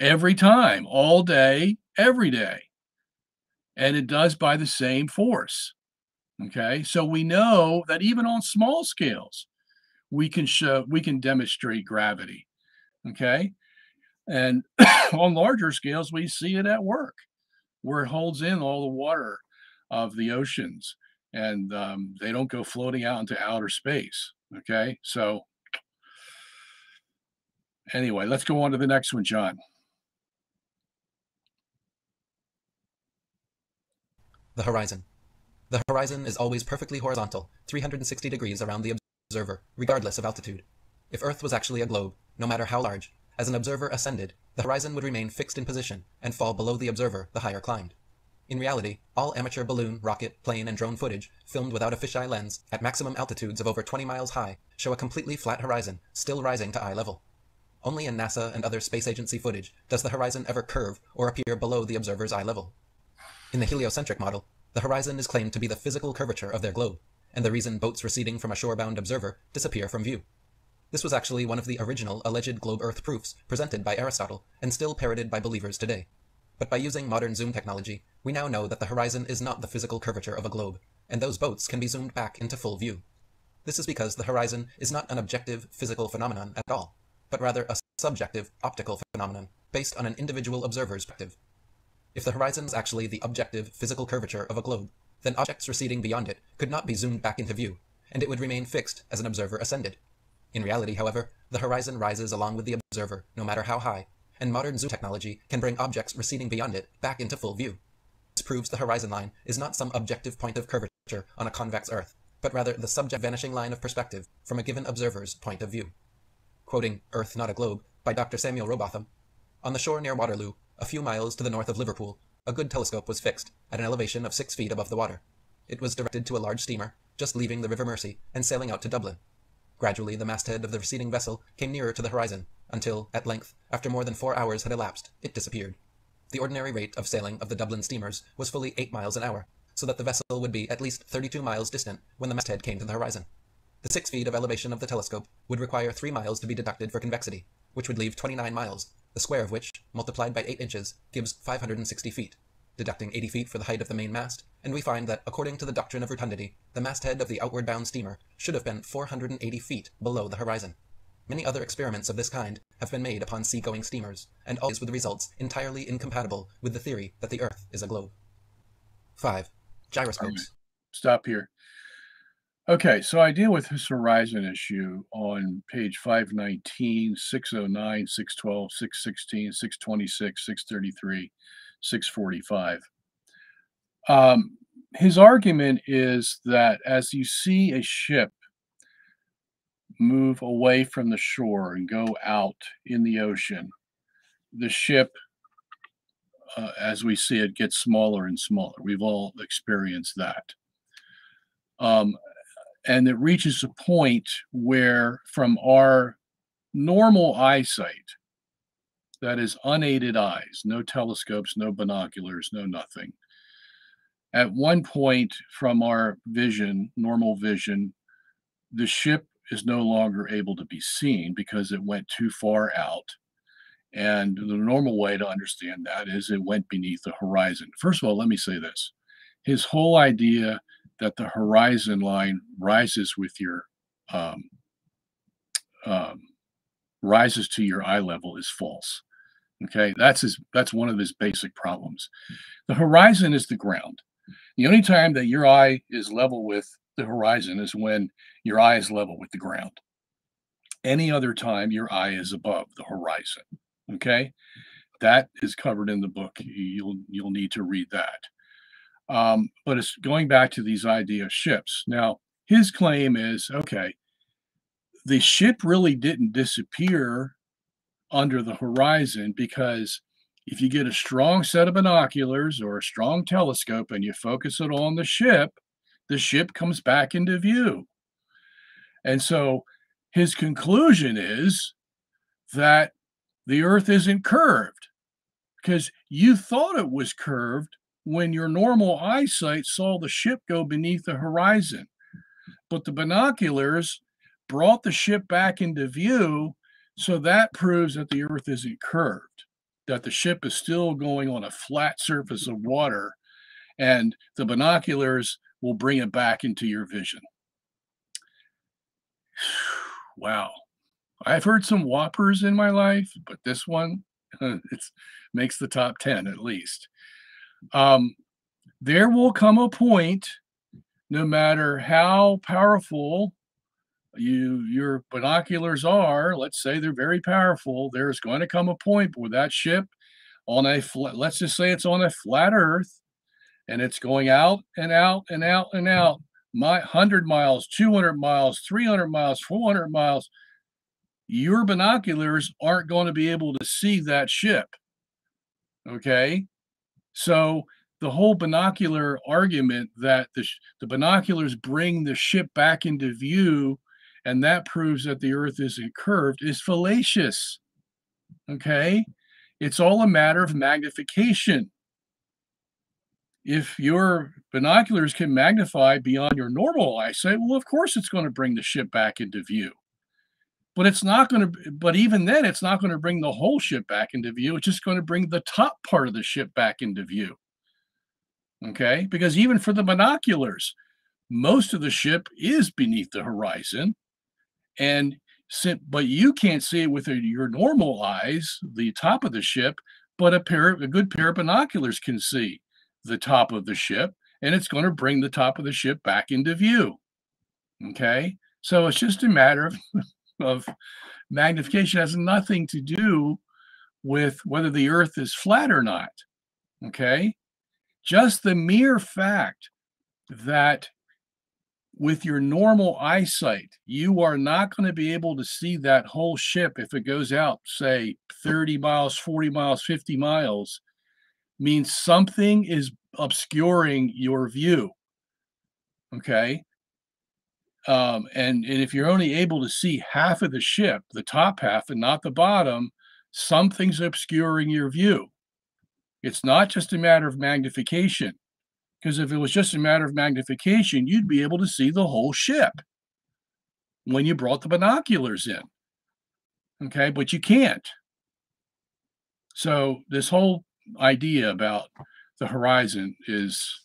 every time, all day, every day. And it does by the same force. Okay. So we know that even on small scales, we can demonstrate gravity. Okay. And on larger scales, we see it at work, where it holds in all the water of the oceans, and they don't go floating out into outer space. Okay, so anyway, let's go on to the next one, John. The horizon. The horizon is always perfectly horizontal, 360 degrees around the observer, regardless of altitude. If Earth was actually a globe, no matter how large, as an observer ascended, the horizon would remain fixed in position and fall below the observer the higher climbed. In reality, all amateur balloon, rocket, plane, and drone footage, filmed without a fisheye lens, at maximum altitudes of over 20 miles high, show a completely flat horizon, still rising to eye level. Only in NASA and other space agency footage does the horizon ever curve or appear below the observer's eye level. In the heliocentric model, the horizon is claimed to be the physical curvature of their globe, and the reason boats receding from a shore-bound observer disappear from view. This was actually one of the original alleged globe-Earth proofs presented by Aristotle and still parroted by believers today. But by using modern zoom technology, we now know that the horizon is not the physical curvature of a globe, and those boats can be zoomed back into full view. This is because the horizon is not an objective physical phenomenon at all, but rather a subjective optical phenomenon based on an individual observer's perspective. If the horizon is actually the objective physical curvature of a globe, then objects receding beyond it could not be zoomed back into view, and it would remain fixed as an observer ascended. In reality, however, the horizon rises along with the observer no matter how high, and modern zoom technology can bring objects receding beyond it back into full view. This proves the horizon line is not some objective point of curvature on a convex Earth, but rather the subject vanishing line of perspective from a given observer's point of view. Quoting Earth Not a Globe by Dr. Samuel Robotham, on the shore near Waterloo, a few miles to the north of Liverpool, a good telescope was fixed at an elevation of 6 feet above the water. It was directed to a large steamer, just leaving the River Mersey and sailing out to Dublin. Gradually, the masthead of the receding vessel came nearer to the horizon, until, at length, after more than 4 hours had elapsed, it disappeared. The ordinary rate of sailing of the Dublin steamers was fully 8 miles an hour, so that the vessel would be at least 32 miles distant when the masthead came to the horizon. The 6 feet of elevation of the telescope would require 3 miles to be deducted for convexity, which would leave 29 miles, the square of which, multiplied by 8 inches, gives 560 feet. Deducting 80 feet for the height of the main mast, and we find that, according to the doctrine of rotundity, the masthead of the outward-bound steamer should have been 480 feet below the horizon. Many other experiments of this kind have been made upon sea-going steamers, and always with results entirely incompatible with the theory that the Earth is a globe. 5. Gyroscopes. Stop here. Okay, so I deal with this horizon issue on page 519, 609, 612, 616, 626, 633, 645. His argument is that as you see a ship move away from the shore and go out in the ocean, the ship, as we see it, gets smaller and smaller. We've all experienced that. And it reaches a point where, from our normal eyesight, that is unaided eyes, no telescopes, no binoculars, no nothing. At one point from our vision, normal vision, the ship is no longer able to be seen because it went too far out. And the normal way to understand that is it went beneath the horizon. First of all, let me say this. His whole idea that the horizon line rises with your rises to your eye level is false. Okay, that's one of his basic problems. The horizon is the ground. The only time that your eye is level with the horizon is when your eye is level with the ground. Any other time, your eye is above the horizon. Okay, that is covered in the book. You'll need to read that. But it's going back to these idea of ships. Now, his claim is okay. The ship really didn't disappear under the horizon because if you get a strong set of binoculars or a strong telescope and you focus it on the ship comes back into view. And so his conclusion is that the Earth isn't curved because you thought it was curved when your normal eyesight saw the ship go beneath the horizon. But the binoculars brought the ship back into view, so that proves that the Earth isn't curved, that the ship is still going on a flat surface of water, and the binoculars will bring it back into your vision. Wow. I've heard some whoppers in my life, but this one it makes the top 10 at least. There will come a point, no matter how powerful your binoculars are, let's say they're very powerful, there's going to come a point where that ship on a let's just say it's on a flat Earth, and it's going out and out and out and out, 100 miles, 200 miles, 300 miles, 400 miles. Your binoculars aren't going to be able to see that ship. Okay, so the whole binocular argument that the binoculars bring the ship back into view and that proves that the Earth isn't curved is fallacious. Okay, it's all a matter of magnification. If your binoculars can magnify beyond your normal eyesight, well, of course it's going to bring the ship back into view. But it's not going to, but even then, it's not going to bring the whole ship back into view. It's just going to bring the top part of the ship back into view. Okay, because even for the binoculars, most of the ship is beneath the horizon. And but you can't see it with your normal eyes, the top of the ship, but a good pair of binoculars can see the top of the ship, and it's going to bring the top of the ship back into view. Okay, so it's just a matter of magnification. It has nothing to do with whether the Earth is flat or not. Okay, just the mere fact that with your normal eyesight, you are not going to be able to see that whole ship if it goes out, say, 30 miles, 40 miles, 50 miles, means something is obscuring your view. Okay. And if you're only able to see half of the ship, the top half and not the bottom, something's obscuring your view. It's not just a matter of magnification. Because if it was just a matter of magnification, you'd be able to see the whole ship when you brought the binoculars in. Okay, but you can't. So this whole idea about the horizon is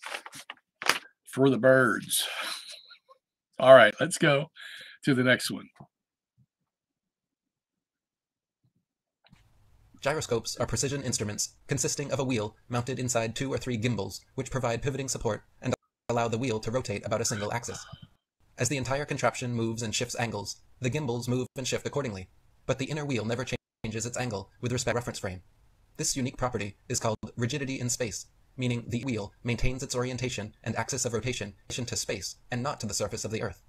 for the birds. All right, let's go to the next one. Gyroscopes are precision instruments consisting of a wheel mounted inside 2 or 3 gimbals, which provide pivoting support and allow the wheel to rotate about a single axis. As the entire contraption moves and shifts angles, the gimbals move and shift accordingly, but the inner wheel never changes its angle with respect to the reference frame. This unique property is called rigidity in space, meaning the wheel maintains its orientation and axis of rotation to space and not to the surface of the Earth.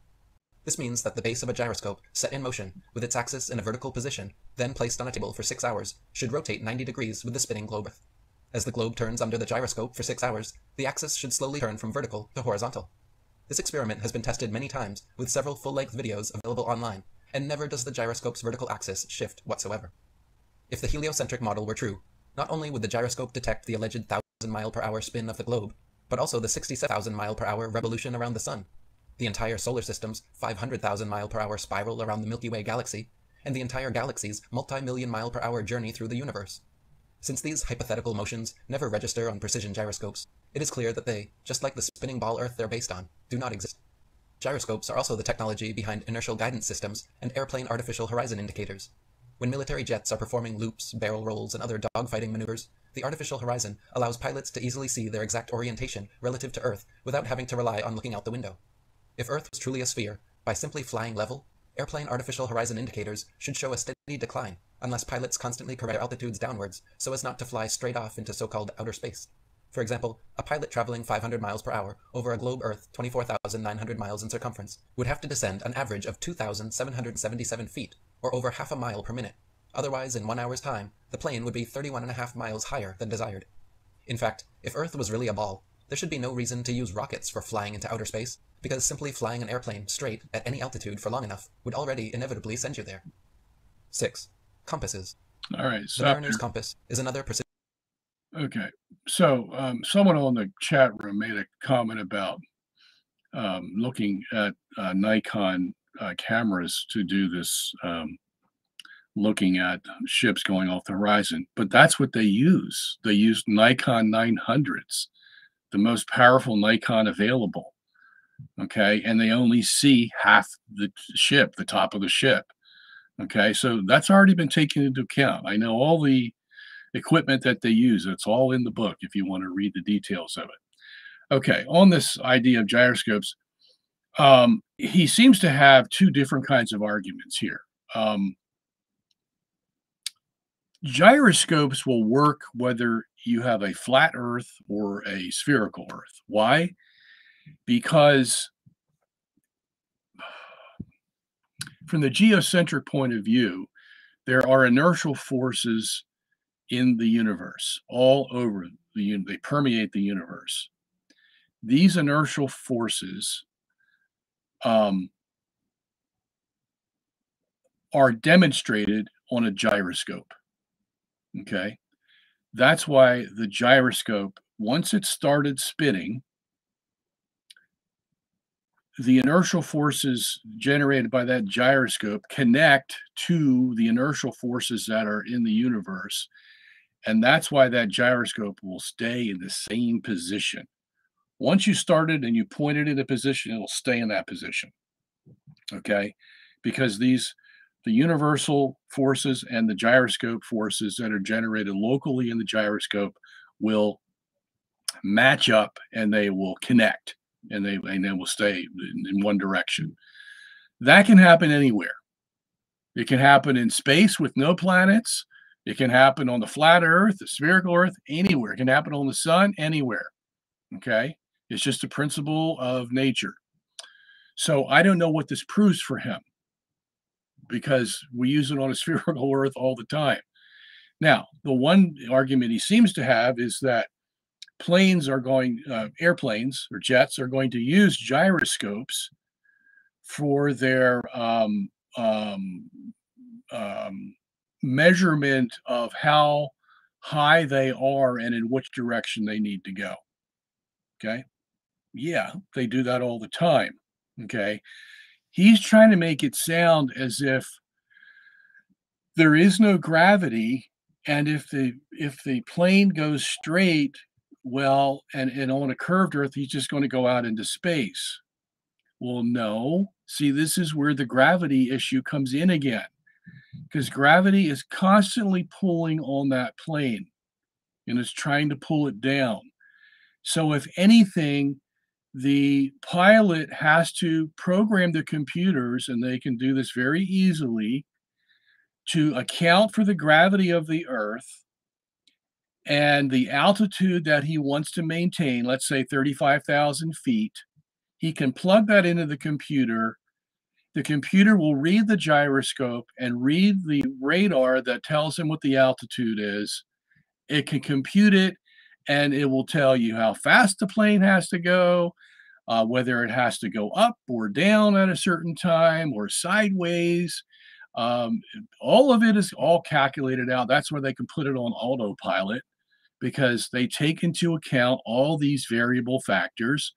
This means that the base of a gyroscope set in motion with its axis in a vertical position, then placed on a table for 6 hours, should rotate 90 degrees with the spinning globe. As the globe turns under the gyroscope for 6 hours, the axis should slowly turn from vertical to horizontal. This experiment has been tested many times with several full-length videos available online, and never does the gyroscope's vertical axis shift whatsoever. If the heliocentric model were true, not only would the gyroscope detect the alleged 1,000 mile per hour spin of the globe, but also the 67,000 mile per hour revolution around the sun, the entire solar system's 500,000 mile per hour spiral around the Milky Way galaxy, and the entire galaxy's multi-million mile per hour journey through the universe. Since these hypothetical motions never register on precision gyroscopes, it is clear that they, just like the spinning ball Earth they're based on, do not exist. Gyroscopes are also the technology behind inertial guidance systems and airplane artificial horizon indicators. When military jets are performing loops, barrel rolls, and other dogfighting maneuvers, the artificial horizon allows pilots to easily see their exact orientation relative to Earth without having to rely on looking out the window. If Earth was truly a sphere, by simply flying level, airplane artificial horizon indicators should show a steady decline, unless pilots constantly correct their altitudes downwards so as not to fly straight off into so-called outer space. For example, a pilot traveling 500 miles per hour over a globe Earth 24,900 miles in circumference would have to descend an average of 2,777 feet, or over half a mile per minute. Otherwise, in 1 hour's time, the plane would be 31.5 miles higher than desired. In fact, if Earth was really a ball, there should be no reason to use rockets for flying into outer space, because simply flying an airplane straight at any altitude for long enough would already inevitably send you there. 6. Compasses. All right. The mariner's compass is another Okay. So someone on the chat room made a comment about looking at Nikon cameras to do this, looking at ships going off the horizon. But that's what they use. They use Nikon 900s, the most powerful Nikon available. Okay. And they only see half the ship, the top of the ship. Okay. So that's already been taken into account. I know all the equipment that they use. It's all in the book if you want to read the details of it. Okay, on this idea of gyroscopes, he seems to have two different kinds of arguments here. Gyroscopes will work whether you have a flat Earth or a spherical Earth. Why? Because from the geocentric point of view, there are inertial forces in the universe, all over they permeate the universe. These inertial forces are demonstrated on a gyroscope. Okay, that's why the gyroscope, once it started spinning, the inertial forces generated by that gyroscope connect to the inertial forces that are in the universe. And that's why that gyroscope will stay in the same position. Once you started and you point it in a position, it'll stay in that position. Okay? Because the universal forces and the gyroscope forces that are generated locally in the gyroscope will match up and they will connect and they will stay in one direction. That can happen anywhere. It can happen in space with no planets. It can happen on the flat Earth, the spherical Earth, anywhere. It can happen on the sun, anywhere. Okay? It's just a principle of nature. So I don't know what this proves for him because we use it on a spherical Earth all the time. Now, the one argument he seems to have is that airplanes or jets are going to use gyroscopes for their measurement of how high they are and in which direction they need to go. Okay. Yeah, they do that all the time. Okay. He's trying to make it sound as if there is no gravity, and if the plane goes straight, well, and on a curved Earth, he's just going to go out into space. Well, no. See, this is where the gravity issue comes in again, because gravity is constantly pulling on that plane and is trying to pull it down. So if anything, the pilot has to program the computers, and they can do this very easily, to account for the gravity of the Earth and the altitude that he wants to maintain, let's say 35,000 feet. He can plug that into the computer. The computer will read the gyroscope and read the radar that tells him what the altitude is. It can compute it, and it will tell you how fast the plane has to go, whether it has to go up or down at a certain time or sideways. All of it is all calculated out. That's where they can put it on autopilot, because they take into account all these variable factors,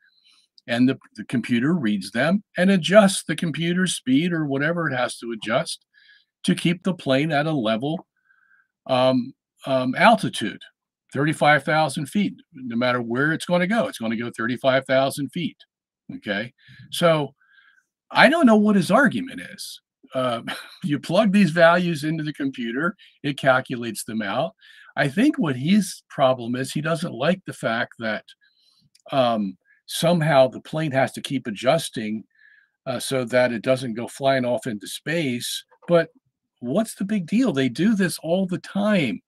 and the computer reads them and adjusts the computer speed or whatever it has to adjust to keep the plane at a level altitude, 35,000 feet. No matter where it's going to go, it's going to go 35,000 feet. Okay. So I don't know what his argument is. you plug these values into the computer, it calculates them out. I think what his problem is, he doesn't like the fact that somehow the plane has to keep adjusting so that it doesn't go flying off into space. But what's the big deal? They do this all the time.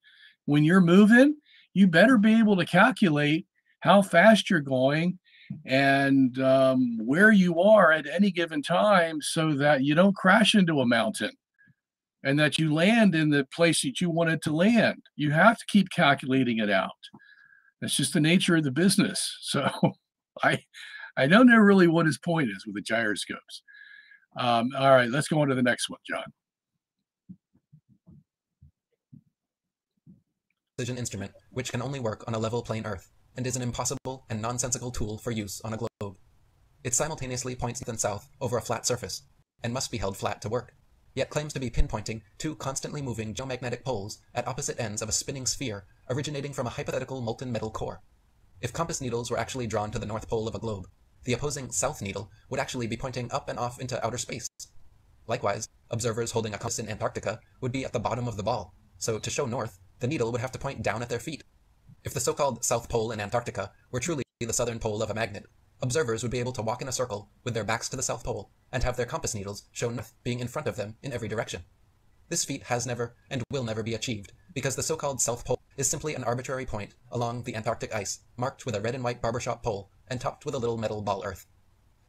When you're moving, you better be able to calculate how fast you're going and where you are at any given time so that you don't crash into a mountain and that you land in the place that you wanted to land. You have to keep calculating it out. That's just the nature of the business. So I I don't know really what his point is with the gyroscopes. All right, let's go on to the next one, John. Precision instrument, which can only work on a level plane Earth, and is an impossible and nonsensical tool for use on a globe. It simultaneously points north and south over a flat surface, and must be held flat to work, yet claims to be pinpointing two constantly moving geomagnetic poles at opposite ends of a spinning sphere originating from a hypothetical molten metal core. If compass needles were actually drawn to the north pole of a globe, the opposing south needle would actually be pointing up and off into outer space. Likewise, observers holding a compass in Antarctica would be at the bottom of the ball, so to show north, the needle would have to point down at their feet. If the so-called South Pole in Antarctica were truly the southern pole of a magnet, observers would be able to walk in a circle with their backs to the South Pole and have their compass needles show north being in front of them in every direction. This feat has never and will never be achieved because the so-called South Pole is simply an arbitrary point along the Antarctic ice marked with a red and white barbershop pole and topped with a little metal ball earth.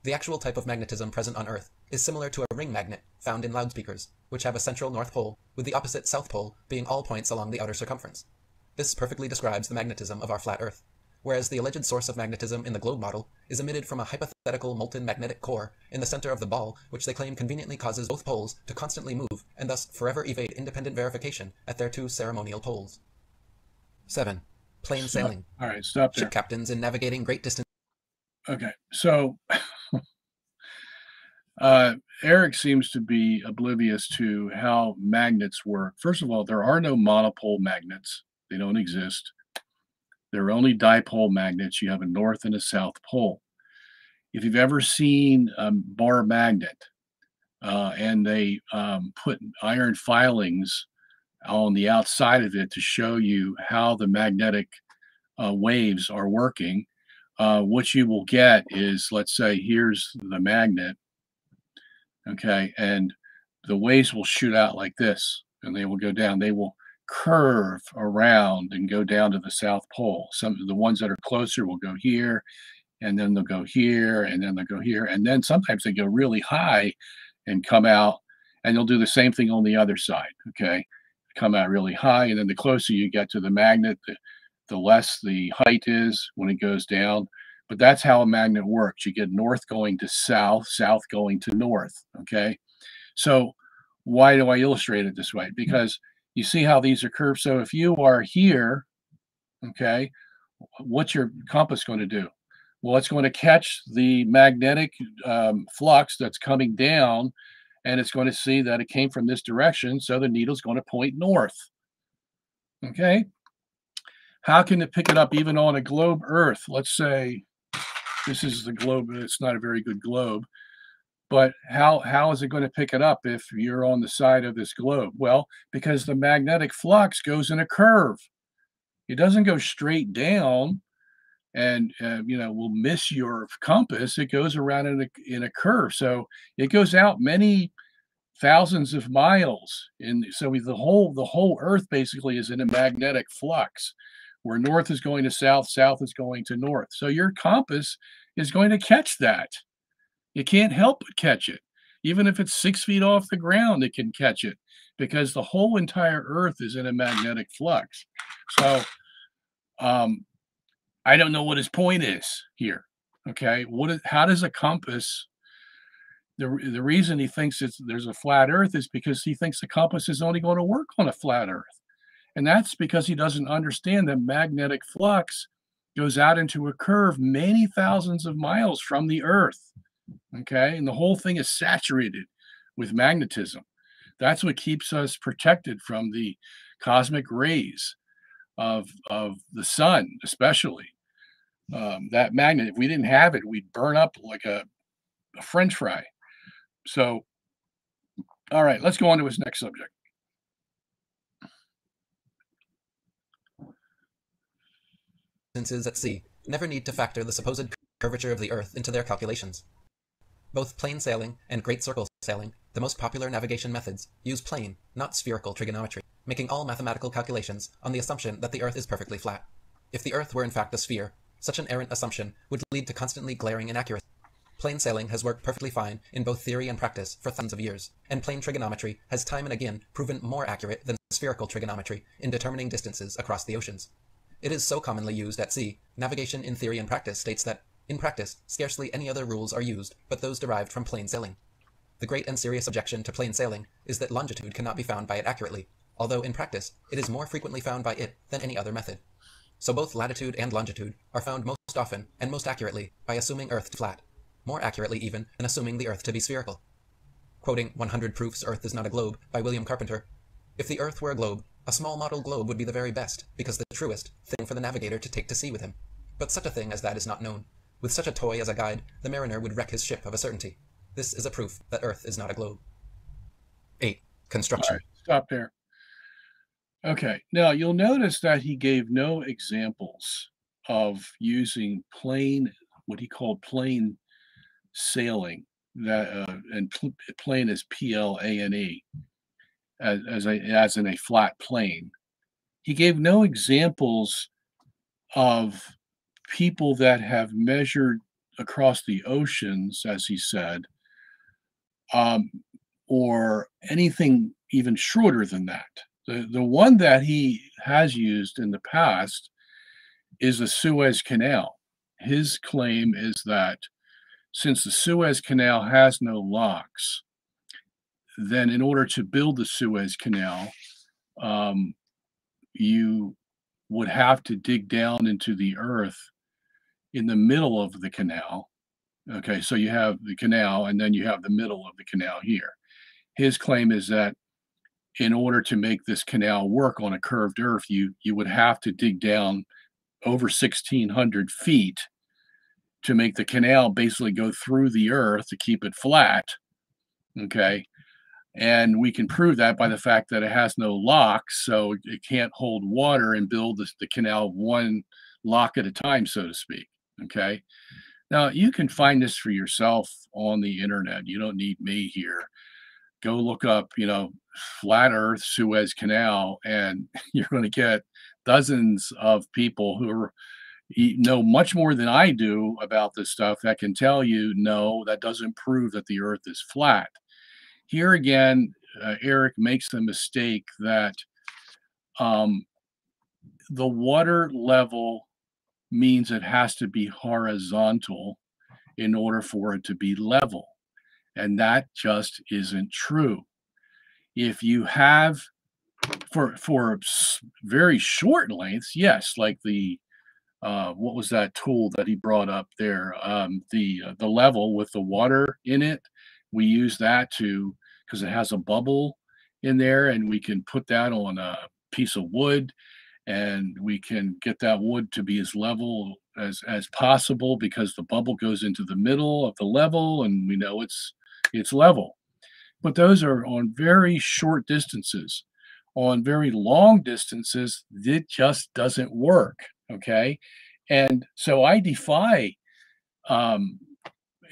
The actual type of magnetism present on Earth is similar to a ring magnet found in loudspeakers, which have a central north pole with the opposite south pole being all points along the outer circumference. This perfectly describes the magnetism of our flat Earth, whereas the alleged source of magnetism in the globe model is emitted from a hypothetical molten magnetic core in the center of the ball, which they claim conveniently causes both poles to constantly move and thus forever evade independent verification at their two ceremonial poles. 7. Plain sailing. All right, stop there. Ship captains in navigating great distance. Okay, so Eric seems to be oblivious to how magnets work. First of all, there are no monopole magnets. They don't exist. There are only dipole magnets. You have a north and a south pole. If you've ever seen a bar magnet and they put iron filings on the outside of it to show you how the magnetic waves are working, what you will get is, let's say, here's the magnet, okay, and the waves will shoot out like this, and they will go down. They will curve around and go down to the South Pole. Some of the ones that are closer will go here, and then they'll go here, and then they'll go here, and then sometimes they go really high and come out, and they'll do the same thing on the other side, okay? Come out really high, and then the closer you get to the magnet, the less the height is when it goes down. But that's how a magnet works. You get north going to south, south going to north, okay? So why do I illustrate it this way? Because you see how these are curved. So if you are here, okay, what's your compass going to do? Well, it's going to catch the magnetic flux that's coming down, and it's going to see that it came from this direction, so the needle's going to point north, okay? How can it pick it up even on a globe Earth? Let's say this is the globe. It's not a very good globe. But how is it going to pick it up if you're on the side of this globe? Well, because the magnetic flux goes in a curve. It doesn't go straight down and will miss your compass. It goes around in a curve. So it goes out many thousands of miles. So the whole Earth basically is in a magnetic flux, where north is going to south, south is going to north. So your compass is going to catch that. You can't help but catch it. Even if it's 6 feet off the ground, it can catch it because the whole entire Earth is in a magnetic flux. So I don't know what his point is here. Okay, how does a compass? The reason he thinks there's a flat Earth is because he thinks the compass is only going to work on a flat Earth. And that's because he doesn't understand that magnetic flux goes out into a curve many thousands of miles from the Earth. Okay, and the whole thing is saturated with magnetism. That's what keeps us protected from the cosmic rays of the sun, especially. That magnet, if we didn't have it, we'd burn up like a French fry. So All right, let's go on to his next subject. Distances at sea never need to factor the supposed curvature of the Earth into their calculations. Both plain sailing and great circle sailing, the most popular navigation methods, use plane, not spherical trigonometry, making all mathematical calculations on the assumption that the Earth is perfectly flat. If the Earth were in fact a sphere, such an errant assumption would lead to constantly glaring inaccuracy. Plain sailing has worked perfectly fine in both theory and practice for thousands of years, and plain trigonometry has time and again proven more accurate than spherical trigonometry in determining distances across the oceans. It is so commonly used at sea, navigation in theory and practice states that, in practice, scarcely any other rules are used but those derived from plain sailing. The great and serious objection to plain sailing is that longitude cannot be found by it accurately, although in practice it is more frequently found by it than any other method. So both latitude and longitude are found most often and most accurately by assuming Earth to be flat, more accurately even than assuming the Earth to be spherical. Quoting 100 Proofs Earth is Not a Globe by William Carpenter, "If the Earth were a globe, a small model globe would be the very best, because the truest, thing for the navigator to take to sea with him. But such a thing as that is not known. With such a toy as a guide, the mariner would wreck his ship of a certainty. This is a proof that Earth is not a globe." 8. Construction. All right, stop there. Okay, now you'll notice that he gave no examples of using plain, what he called plain sailing, that plane is plane, as in a flat plane. He gave no examples of people that have measured across the oceans, as he said, um, or anything even shorter than that. The one that he has used in the past is the Suez Canal. His claim is that since the Suez Canal has no locks, then in order to build the Suez Canal, um, you would have to dig down into the earth in the middle of the canal. Okay, so you have the canal and then you have the middle of the canal here. His claim is that in order to make this canal work on a curved earth, you would have to dig down over 1,600 feet to make the canal basically go through the earth to keep it flat. Okay, and we can prove that by the fact that it has no locks, so it can't hold water and build the canal one lock at a time, so to speak. Okay. Now you can find this for yourself on the internet. You don't need me here. Go look up, flat Earth Suez Canal, and you're going to get dozens of people who know much more than I do about this stuff that can tell you, no, that doesn't prove that the Earth is flat. Here again, Eric makes the mistake that um, the water level means it has to be horizontal in order for it to be level. And that just isn't true. If you have, for very short lengths, yes, like the what was that tool that he brought up there? The level with the water in it. We use that because it has a bubble in there, and we can put that on a piece of wood, and we can get that wood to be as level as possible because the bubble goes into the middle of the level, and we know it's level. But those are on very short distances. On very long distances, it just doesn't work. Okay. And so I defy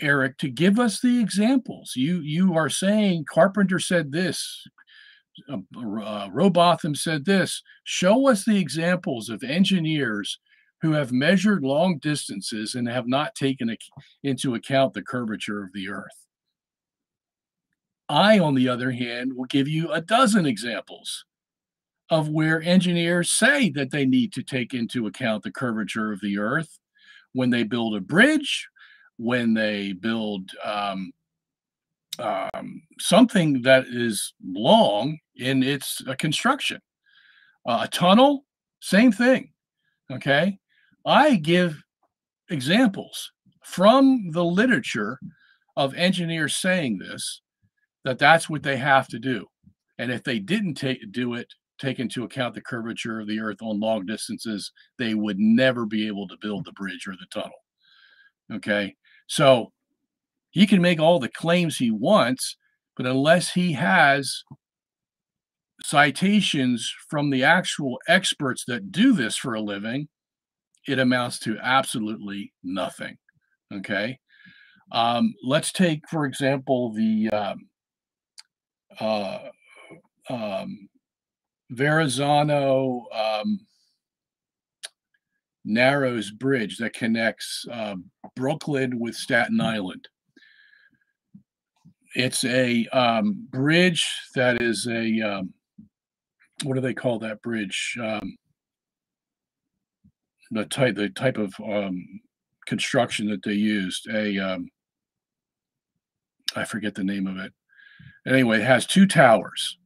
Eric to give us the examples. You are saying Carpenter said this, Robotham said this. Show us the examples of engineers who have measured long distances and have not taken into account the curvature of the Earth. I, on the other hand, will give you a dozen examples of where engineers say that they need to take into account the curvature of the Earth when they build a bridge, when they build something that is long in its construction. A tunnel, same thing. Okay. I give examples from the literature of engineers saying this, that's what they have to do. And if they didn't take into account the curvature of the Earth on long distances, they would never be able to build the bridge or the tunnel. Okay. So he can make all the claims he wants, But unless he has citations from the actual experts that do this for a living, it amounts to absolutely nothing. Okay. Let's take, for example, the uh, Verrazzano Narrows Bridge that connects Brooklyn with Staten Island. It's a bridge that is a what do they call that bridge? The type of construction that they used. I forget the name of it. Anyway, it has two towers,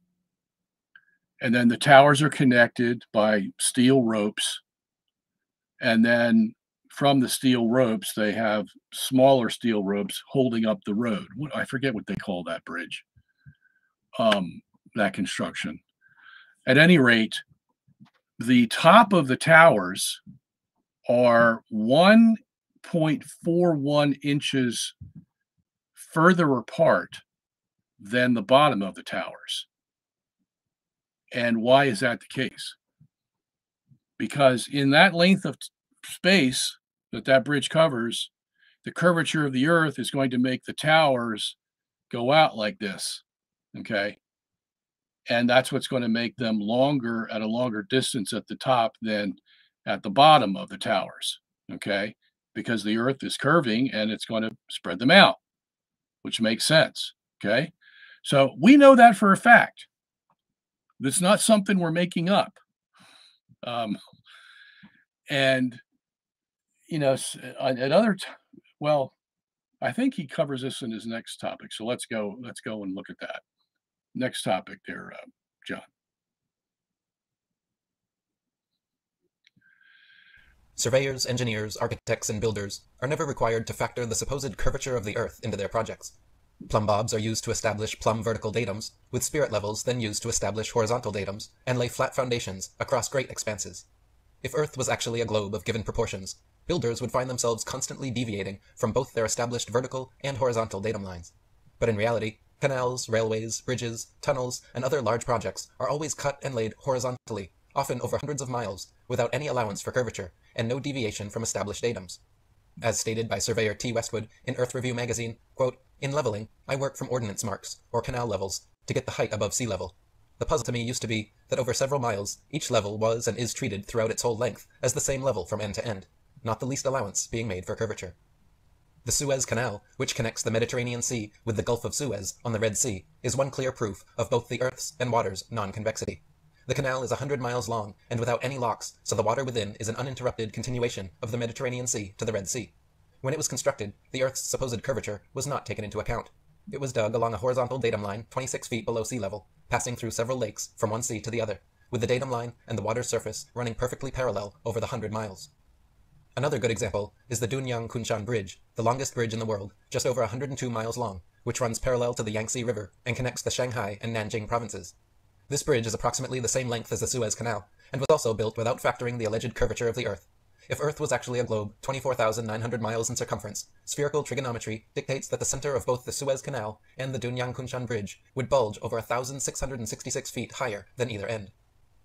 and then the towers are connected by steel ropes, and then from the steel ropes they have smaller steel ropes holding up the road. I forget what they call that bridge, that construction. At any rate, the top of the towers are 1.41 inches further apart than the bottom of the towers. And why is that the case? Because in that length of space that bridge covers, the curvature of the earth is going to make the towers go out like this, okay? And that's what's going to make them longer at a longer distance at the top than at the bottom of the towers, okay? Because the earth is curving and it's going to spread them out, which makes sense, okay? So we know that for a fact. It's not something we're making up. And, you know, at other, well, I think he covers this in his next topic. So let's go and look at that. Next topic there, John. Surveyors, engineers, architects, and builders are never required to factor the supposed curvature of the Earth into their projects. Plumb bobs are used to establish plumb vertical datums, with spirit levels then used to establish horizontal datums and lay flat foundations across great expanses. If Earth was actually a globe of given proportions, builders would find themselves constantly deviating from both their established vertical and horizontal datum lines. But in reality, canals, railways, bridges, tunnels, and other large projects are always cut and laid horizontally, often over hundreds of miles, without any allowance for curvature, and no deviation from established datums. As stated by surveyor T. Westwood in Earth Review magazine, quote, "In leveling, I work from ordnance marks, or canal levels, to get the height above sea level. The puzzle to me used to be that over several miles, each level was and is treated throughout its whole length as the same level from end to end, not the least allowance being made for curvature. The Suez Canal, which connects the Mediterranean Sea with the Gulf of Suez on the Red Sea, is one clear proof of both the Earth's and water's non-convexity. The canal is 100 miles long and without any locks, so the water within is an uninterrupted continuation of the Mediterranean Sea to the Red Sea. When it was constructed, the Earth's supposed curvature was not taken into account. It was dug along a horizontal datum line 26 feet below sea level, passing through several lakes from one sea to the other, with the datum line and the water's surface running perfectly parallel over the 100 miles. Another good example is the Dunyan-Kunshan Bridge, the longest bridge in the world, just over 102 miles long, which runs parallel to the Yangtze River and connects the Shanghai and Nanjing provinces. This bridge is approximately the same length as the Suez Canal, and was also built without factoring the alleged curvature of the Earth. If Earth was actually a globe 24,900 miles in circumference, spherical trigonometry dictates that the center of both the Suez Canal and the Dunyan-Kunshan Bridge would bulge over 1,666 feet higher than either end.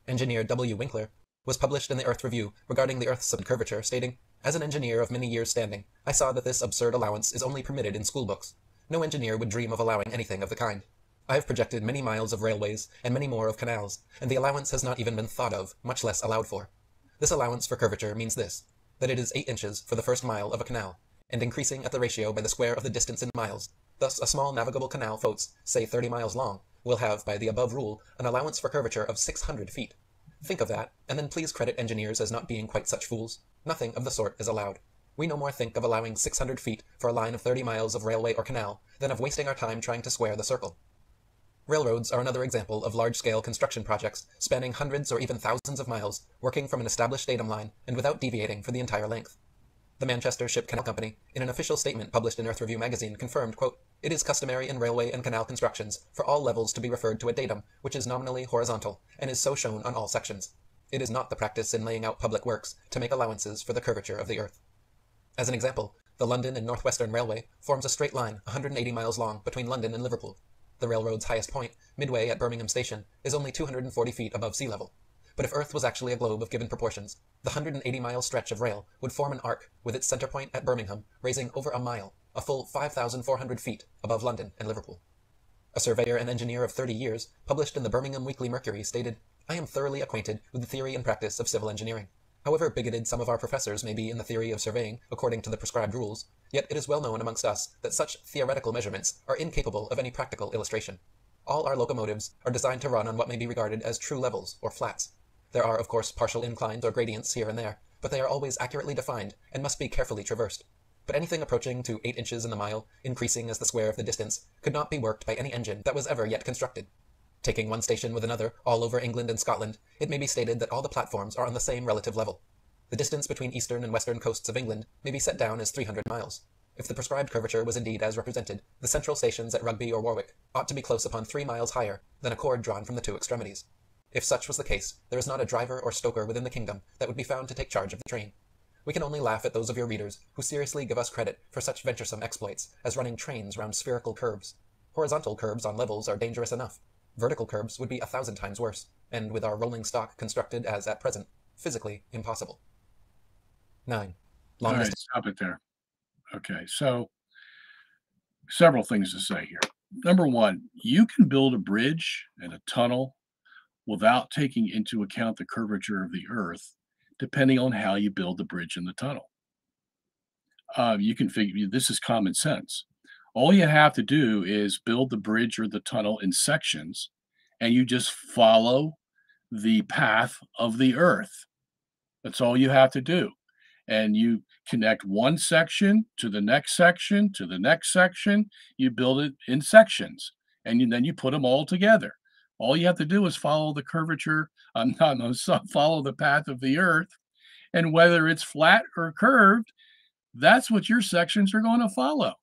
Engineer W. Winkler was published in the Earth Review regarding the Earth's curvature, stating, "As an engineer of many years standing, I saw that this absurd allowance is only permitted in school books. No engineer would dream of allowing anything of the kind. I have projected many miles of railways and many more of canals, and the allowance has not even been thought of, much less allowed for. This allowance for curvature means this, that it is 8 inches for the first mile of a canal, and increasing at the ratio by the square of the distance in miles. Thus, a small navigable canal floats, say 30 miles long, will have, by the above rule, an allowance for curvature of 600 feet. Think of that, and then please credit engineers as not being quite such fools. Nothing of the sort is allowed. We no more think of allowing 600 feet for a line of 30 miles of railway or canal than of wasting our time trying to square the circle." Railroads are another example of large-scale construction projects spanning hundreds or even thousands of miles, working from an established datum line and without deviating for the entire length. The Manchester Ship Canal Company, in an official statement published in Earth Review magazine, confirmed, quote, "It is customary in railway and canal constructions for all levels to be referred to a datum which is nominally horizontal, and is so shown on all sections. It is not the practice in laying out public works to make allowances for the curvature of the Earth." As an example, the London and North Western Railway forms a straight line 180 miles long between London and Liverpool. The railroad's highest point, midway at Birmingham Station, is only 240 feet above sea level. But if Earth was actually a globe of given proportions, the 180-mile stretch of rail would form an arc with its center point at Birmingham raising over a mile, a full 5,400 feet above London and Liverpool. A surveyor and engineer of 30 years, published in the Birmingham Weekly Mercury, stated, "I am thoroughly acquainted with the theory and practice of civil engineering. However bigoted some of our professors may be in the theory of surveying according to the prescribed rules, yet it is well known amongst us that such theoretical measurements are incapable of any practical illustration. All our locomotives are designed to run on what may be regarded as true levels or flats. There are, of course, partial inclines or gradients here and there, but they are always accurately defined and must be carefully traversed. But anything approaching to 8 inches in the mile, increasing as the square of the distance, could not be worked by any engine that was ever yet constructed. Taking one station with another all over England and Scotland, it may be stated that all the platforms are on the same relative level. The distance between eastern and western coasts of England may be set down as 300 miles. If the prescribed curvature was indeed as represented, the central stations at Rugby or Warwick ought to be close upon 3 miles higher than a cord drawn from the two extremities. If such was the case, there is not a driver or stoker within the kingdom that would be found to take charge of the train. We can only laugh at those of your readers who seriously give us credit for such venturesome exploits as running trains round spherical curves. Horizontal curves on levels are dangerous enough. Vertical curves would be 1,000 times worse, and with our rolling stock constructed as at present, physically impossible." 9. All right, stop it there. Okay, so several things to say here. Number one, you can build a bridge and a tunnel without taking into account the curvature of the Earth, depending on how you build the bridge and the tunnel. You can figure this is common sense. All you have to do is build the bridge or the tunnel in sections, and you just follow the path of the Earth. That's all you have to do. And you connect one section to the next section to the next section. You build it in sections, and then you put them all together. All you have to do is follow the curvature, follow the path of the Earth, and whether it's flat or curved, that's what your sections are going to follow.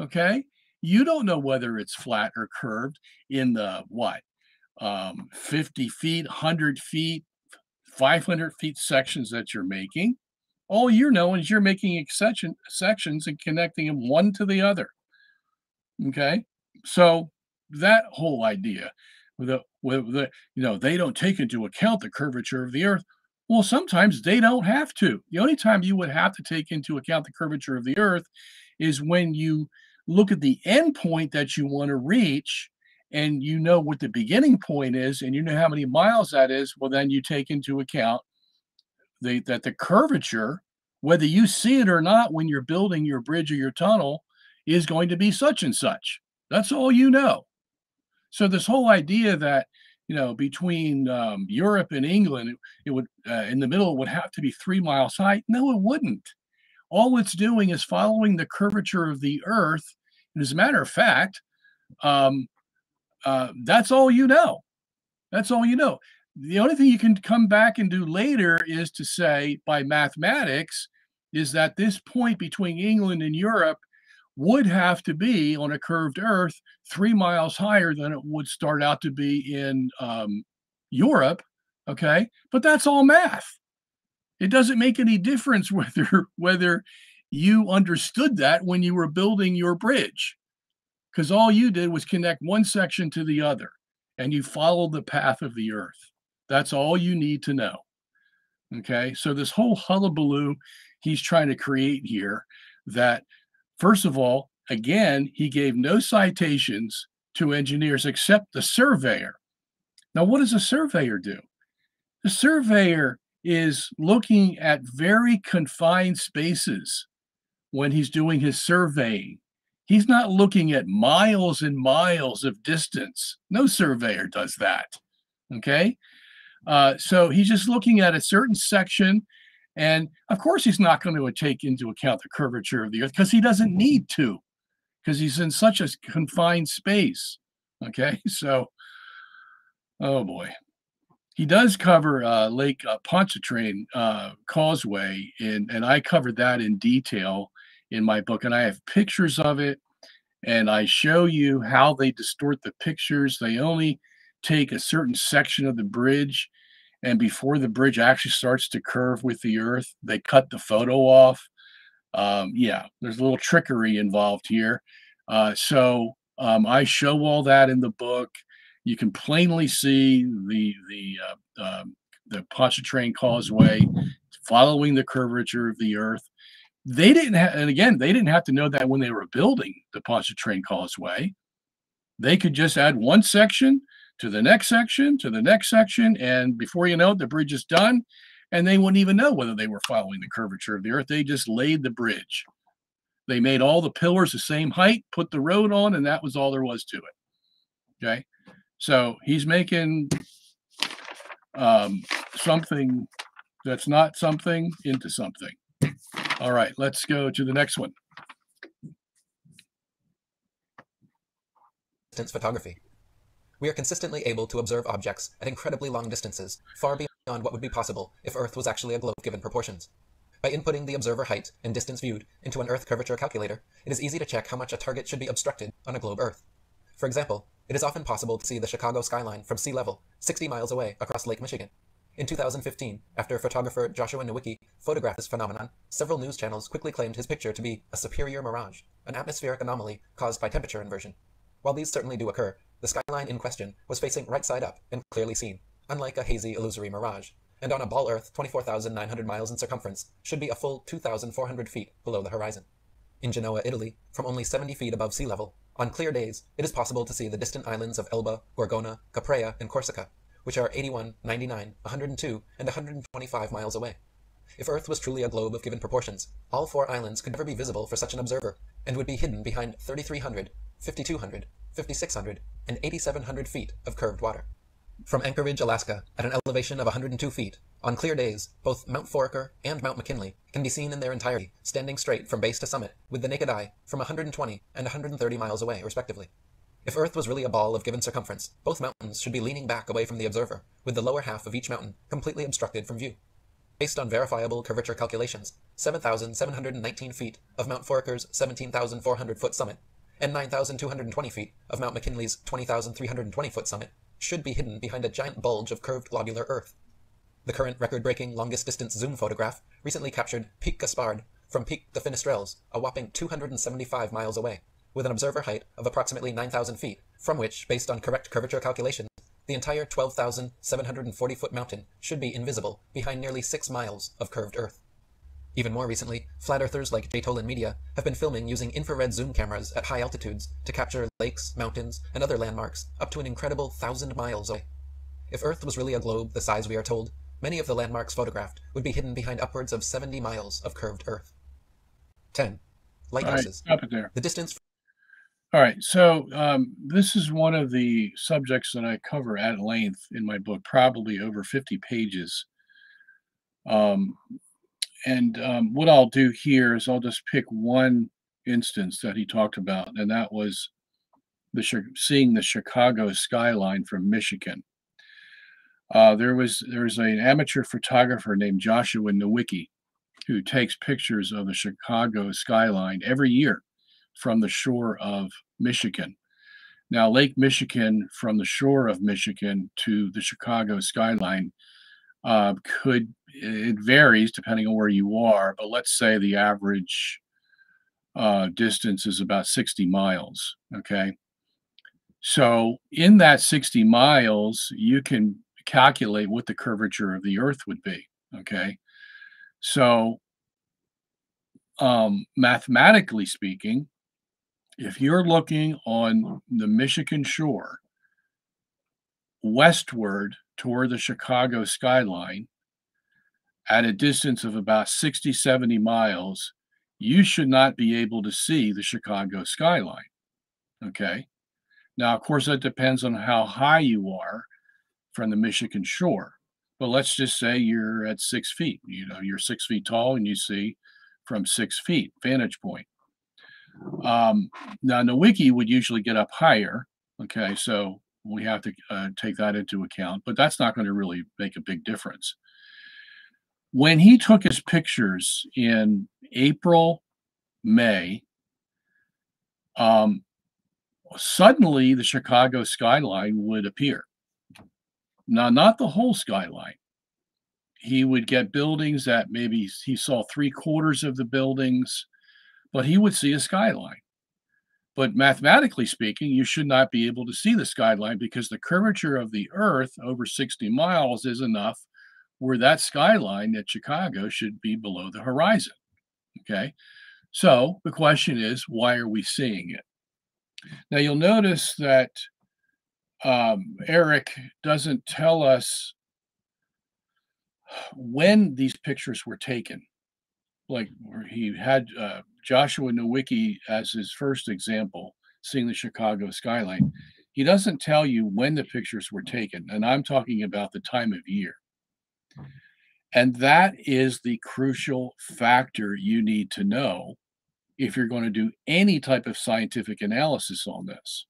Okay? You don't know whether it's flat or curved in the 50 feet, 100 feet, 500 feet sections that you're making. All you know is you're making sections and connecting them one to the other. Okay? So that whole idea, they don't take into account the curvature of the Earth. Well, sometimes they don't have to. The only time you would have to take into account the curvature of the Earth is when you look at the end point that you want to reach, and you know what the beginning point is, and you know how many miles that is. Well, then you take into account that the curvature, whether you see it or not when you're building your bridge or your tunnel, is going to be such and such. That's all you know. So this whole idea that between Europe and England, it would in the middle it would have to be 3 miles high. No, it wouldn't. All it's doing is following the curvature of the Earth. And as a matter of fact, that's all you know. That's all you know. The only thing you can come back and do later is to say, by mathematics, is that this point between England and Europe would have to be on a curved Earth 3 miles higher than it would start out to be in Europe. Okay, but that's all math. It doesn't make any difference whether you understood that when you were building your bridge, because all you did was connect one section to the other, and you followed the path of the Earth. That's all you need to know. Okay, so this whole hullabaloo he's trying to create here, that first of all, again, he gave no citations to engineers except the surveyor. Now, what does a surveyor do? The surveyor is looking at very confined spaces when he's doing his surveying. He's not looking at miles and miles of distance. No surveyor does that. Okay? So he's just looking at a certain section. And of course, he's not going to take into account the curvature of the Earth because he doesn't need to, because he's in such a confined space. Okay, so, oh boy. He does cover Lake Pontchartrain Causeway, and I covered that in detail in my book, and I have pictures of it, and I show you how they distort the pictures. They only take a certain section of the bridge, and before the bridge actually starts to curve with the Earth, they cut the photo off. Yeah, there's a little trickery involved here. So I show all that in the book. You can plainly see the Pontchartrain Causeway following the curvature of the Earth. They didn't have, and again, they didn't have to know that when they were building the Pontchartrain Causeway. They could just add one section to the next section to the next section, and before you know it, the bridge is done, and they wouldn't even know whether they were following the curvature of the Earth. They just laid the bridge. They made all the pillars the same height, put the road on, and that was all there was to it. Okay, so he's making something that's not something into something. All right, let's go to the next one. Distance photography. We are consistently able to observe objects at incredibly long distances, far beyond what would be possible if Earth was actually a globe given proportions. By inputting the observer height and distance viewed into an Earth curvature calculator, it is easy to check how much a target should be obstructed on a globe Earth. For example, it is often possible to see the Chicago skyline from sea level, 60 miles away across Lake Michigan. In 2015, after photographer Joshua Nowicki photographed this phenomenon, several news channels quickly claimed his picture to be a superior mirage, an atmospheric anomaly caused by temperature inversion. While these certainly do occur, the skyline in question was facing right side up and clearly seen, unlike a hazy, illusory mirage, and on a ball Earth 24,900 miles in circumference should be a full 2,400 feet below the horizon. In Genoa, Italy, from only 70 feet above sea level, on clear days, it is possible to see the distant islands of Elba, Gorgona, Caprea, and Corsica, which are 81, 99, 102, and 125 miles away. If Earth was truly a globe of given proportions, all 4 islands could never be visible for such an observer, and would be hidden behind 3,300, 5,200, 5,600, and 8,700 feet of curved water. From Anchorage, Alaska, at an elevation of 102 feet, on clear days, both Mount Foraker and Mount McKinley can be seen in their entirety, standing straight from base to summit, with the naked eye, from 120 and 130 miles away, respectively. If Earth was really a ball of given circumference, both mountains should be leaning back away from the observer, with the lower half of each mountain completely obstructed from view. Based on verifiable curvature calculations, 7,719 feet of Mount Foraker's 17,400-foot summit and 9,220 feet of Mount McKinley's 20,320-foot summit should be hidden behind a giant bulge of curved globular Earth. The current record-breaking longest-distance zoom photograph recently captured Pic Gaspard from Pic de Finestrelles, a whopping 275 miles away, with an observer height of approximately 9,000 feet, from which, based on correct curvature calculations, the entire 12,740-foot mountain should be invisible behind nearly 6 miles of curved Earth. Even more recently, flat earthers like J. Tolan Media have been filming using infrared zoom cameras at high altitudes to capture lakes, mountains, and other landmarks up to an incredible 1,000 miles away. If Earth was really a globe the size we are told, many of the landmarks photographed would be hidden behind upwards of 70 miles of curved Earth. 10. Lighthouses. All right, stop it there. The distance. All right, so this is one of the subjects that I cover at length in my book, probably over 50 pages. What I'll do here is I'll just pick one instance that he talked about, and that was seeing the Chicago skyline from Michigan. There's an amateur photographer named Joshua Nowicki who takes pictures of the Chicago skyline every year from the shore of Michigan. Now, Lake Michigan from the shore of Michigan to the Chicago skyline it varies depending on where you are, but let's say the average distance is about 60 miles. Okay. So in that 60 miles, you can calculate what the curvature of the Earth would be. Okay. So mathematically speaking, if you're looking on the Michigan shore westward toward the Chicago skyline at a distance of about 60, 70 miles, you should not be able to see the Chicago skyline. Okay. Now, of course, that depends on how high you are from the Michigan shore. But let's just say you're at 6 feet. You know, you're 6 feet tall and you see from 6 feet vantage point. Now, Nowicki would usually get up higher. Okay, so we have to take that into account, but that's not going to really make a big difference. When he took his pictures in April, May, suddenly the Chicago skyline would appear. Now, not the whole skyline. He would get buildings that maybe he saw 3/4 of the buildings, but he would see a skyline. But mathematically speaking, you should not be able to see the skyline because the curvature of the Earth over 60 miles is enough where that skyline at Chicago should be below the horizon. Okay. So the question is, why are we seeing it? Now you'll notice that Eric doesn't tell us when these pictures were taken. Like where he had Joshua Nowicki as his first example, seeing the Chicago skyline. He doesn't tell you when the pictures were taken, and I'm talking about the time of year. And that is the crucial factor you need to know if you're going to do any type of scientific analysis on this.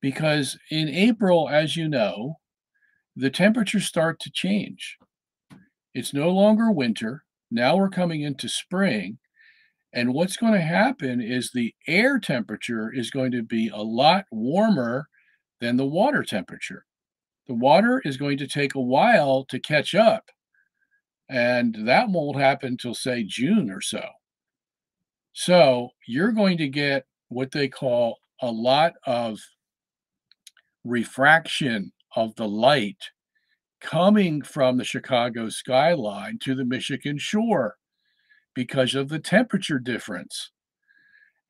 Because in April, as you know, the temperatures start to change. It's no longer winter. Now we're coming into spring. And what's going to happen is the air temperature is going to be a lot warmer than the water temperature. The water is going to take a while to catch up. And that won't happen till, say, June or so. So you're going to get what they call a lot of refraction of the light coming from the Chicago skyline to the Michigan shore because of the temperature difference.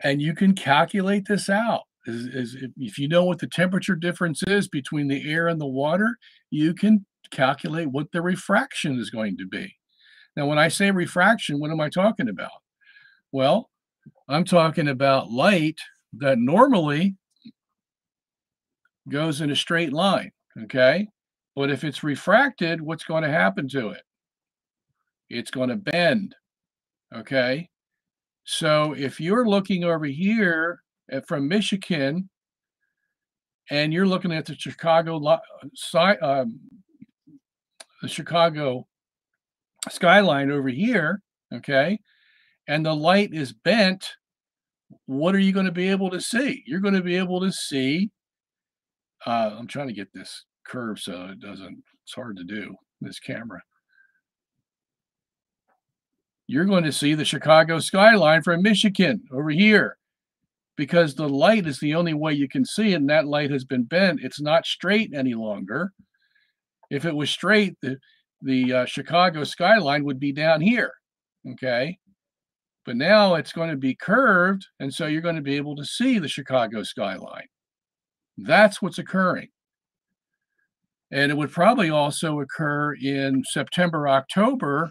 And you can calculate this out. If you know what the temperature difference is between the air and the water, you can calculate what the refraction is going to be. Now, when I say refraction, what am I talking about? Well, I'm talking about light that normally goes in a straight line, okay? But if it's refracted, what's going to happen to it? It's going to bend, okay? So if you're looking over here from Michigan and you're looking at the Chicago skyline over here, okay, and the light is bent, what are you going to be able to see? You're going to be able to see, I'm trying to get this curve so it doesn't, it's hard to do, this camera. You're going to see the Chicago skyline from Michigan over here because the light is the only way you can see it, and that light has been bent. It's not straight any longer. If it was straight, the Chicago skyline would be down here, okay? But now it's going to be curved, and so you're going to be able to see the Chicago skyline. That's what's occurring. And it would probably also occur in September, October,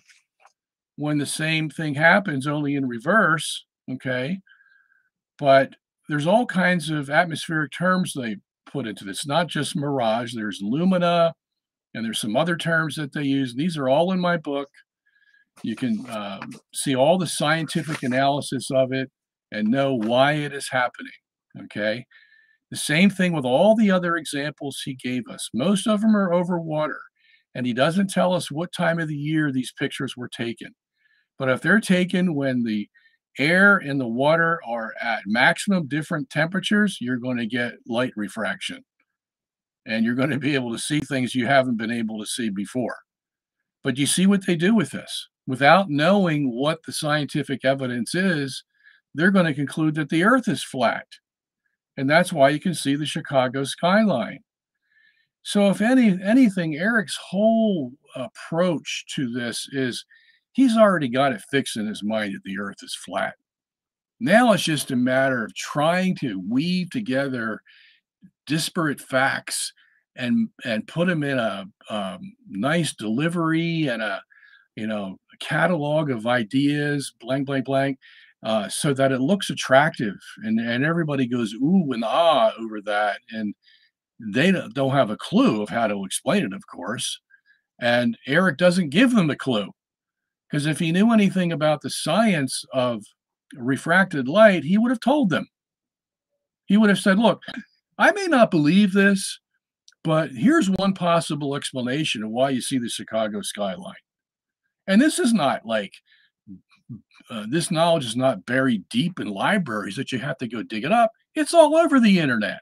when the same thing happens, only in reverse, okay? But there's all kinds of atmospheric terms they put into this, not just mirage. There's lumina, and there's some other terms that they use. These are all in my book. You can see all the scientific analysis of it and know why it is happening, okay? The same thing with all the other examples he gave us. Most of them are over water, and he doesn't tell us what time of the year these pictures were taken. But if they're taken when the air and the water are at maximum different temperatures, you're going to get light refraction. And you're going to be able to see things you haven't been able to see before. But you see what they do with this? Without knowing what the scientific evidence is, they're going to conclude that the Earth is flat. And that's why you can see the Chicago skyline. So if anything, Eric's whole approach to this is he's already got it fixed in his mind that the Earth is flat. Now it's just a matter of trying to weave together disparate facts and put them in a nice delivery and a catalog of ideas, blank, blank, blank, so that it looks attractive and everybody goes ooh and ah over that, and they don't have a clue of how to explain it, of course. And Eric doesn't give them the clue, because if he knew anything about the science of refracted light, he would have told them. He would have said, look, I may not believe this, but here's one possible explanation of why you see the Chicago skyline. And this is not like, this knowledge is not buried deep in libraries that you have to go dig it up. It's all over the internet.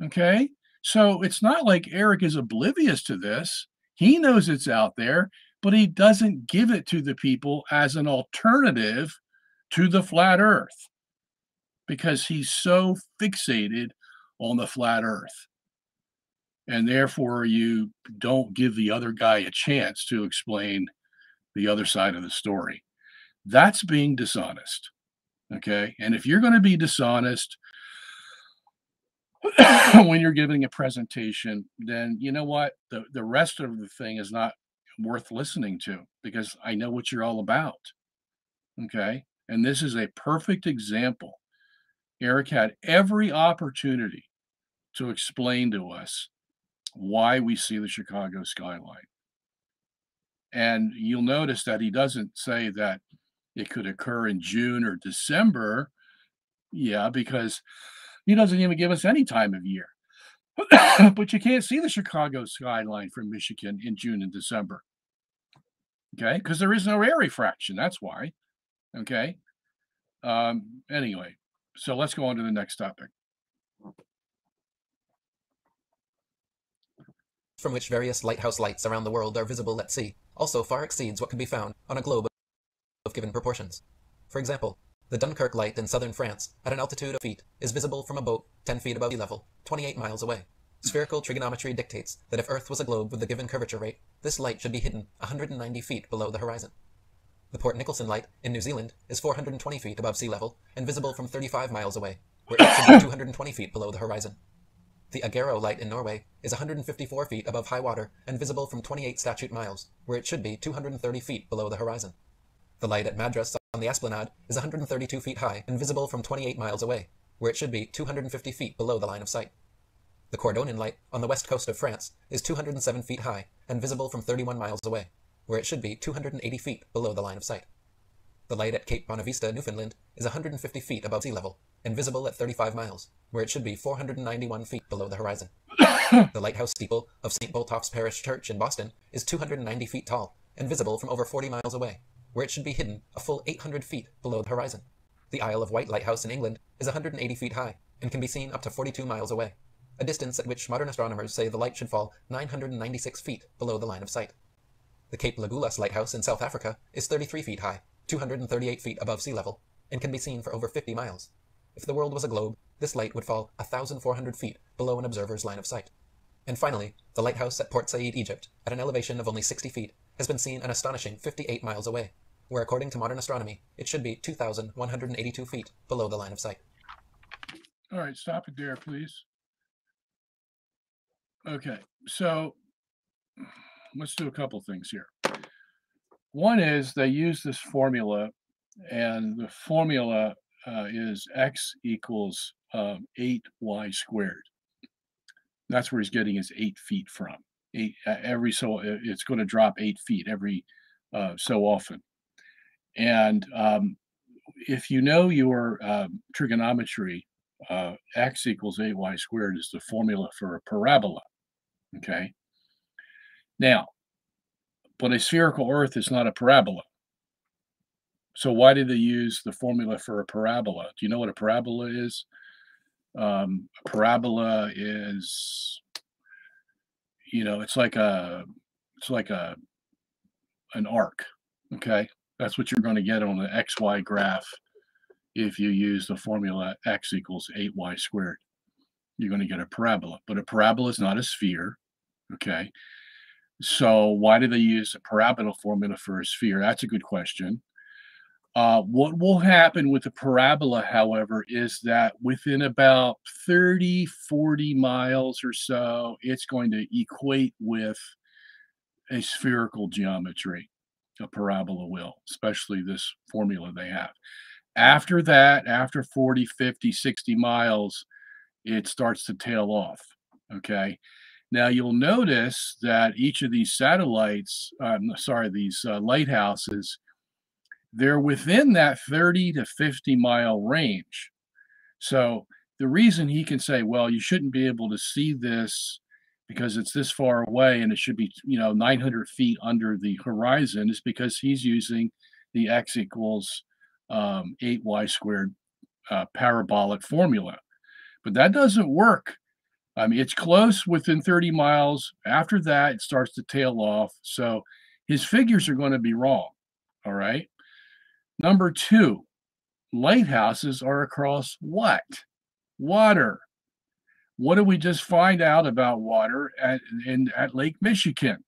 Okay? So it's not like Eric is oblivious to this. He knows it's out there, but he doesn't give it to the people as an alternative to the flat Earth. because he's so fixated on the flat earth. And therefore, you don't give the other guy a chance to explain the other side of the story. That's being dishonest. Okay. And if you're going to be dishonest when you're giving a presentation, then you know what? The rest of the thing is not worth listening to because I know what you're all about. Okay. And this is a perfect example. Eric had every opportunity to explain to us why we see the Chicago skyline. And you'll notice that he doesn't say that it could occur in June or December. Yeah, because he doesn't even give us any time of year. But you can't see the Chicago skyline from Michigan in June and December. Okay, because there is no air refraction. That's why. Okay. Anyway, so let's go on to the next topic. From which various lighthouse lights around the world are visible at sea, also far exceeds what can be found on a globe of given proportions. For example, the Dunkirk light in southern France, at an altitude of feet, is visible from a boat 10 feet above sea level, 28 miles away. Spherical trigonometry dictates that if Earth was a globe with the given curvature rate, this light should be hidden 190 feet below the horizon. The Port Nicholson light in New Zealand is 420 feet above sea level and visible from 35 miles away, where it should be 220 feet below the horizon. The Agero light in Norway is 154 feet above high water and visible from 28 statute miles, where it should be 230 feet below the horizon. The light at Madras on the Esplanade is 132 feet high and visible from 28 miles away, where it should be 250 feet below the line of sight. The Cordonian light on the west coast of France is 207 feet high and visible from 31 miles away, where it should be 280 feet below the line of sight. The light at Cape Bonavista, Newfoundland is 150 feet above sea level and visible at 35 miles, where it should be 491 feet below the horizon. The lighthouse steeple of St. Botolph's Parish Church in Boston is 290 feet tall and visible from over 40 miles away, where it should be hidden a full 800 feet below the horizon. The Isle of Wight lighthouse in England is 180 feet high and can be seen up to 42 miles away, a distance at which modern astronomers say the light should fall 996 feet below the line of sight. The Cape Legulas lighthouse in South Africa is 33 feet high, 238 feet above sea level, and can be seen for over 50 miles. If the world was a globe, this light would fall 1,400 feet below an observer's line of sight. And finally, the lighthouse at Port Said, Egypt, at an elevation of only 60 feet, has been seen an astonishing 58 miles away, where according to modern astronomy, it should be 2,182 feet below the line of sight. All right, stop it there, please. Okay, so let's do a couple things here. One is they use this formula, and the formula is x equals 8y squared. That's where he's getting his 8 feet from. It's going to drop 8 feet every so often. And if you know your trigonometry, x equals 8y squared is the formula for a parabola. Okay. Now, but a spherical Earth is not a parabola. So why did they use the formula for a parabola? Do you know what a parabola is? A parabola is, it's like an arc. Okay, that's what you're going to get on the XY graph if you use the formula x equals 8y squared. You're going to get a parabola, but a parabola is not a sphere. Okay, so why do they use a parabola formula for a sphere? That's a good question. What will happen with the parabola, however, is that within about 30, 40 miles or so, it's going to equate with a spherical geometry. A parabola will, especially this formula they have. After that, after 40, 50, 60 miles, it starts to tail off. Okay. Now you'll notice that each of these lighthouses, they're within that 30 to 50 mile range. So the reason he can say, well, you shouldn't be able to see this because it's this far away and it should be, 900 feet under the horizon is because he's using the x equals 8y squared parabolic formula. But that doesn't work. I mean, it's close within 30 miles. After that, it starts to tail off. So his figures are going to be wrong. All right. Number two, lighthouses are across what? Water. What did we just find out about water at Lake Michigan?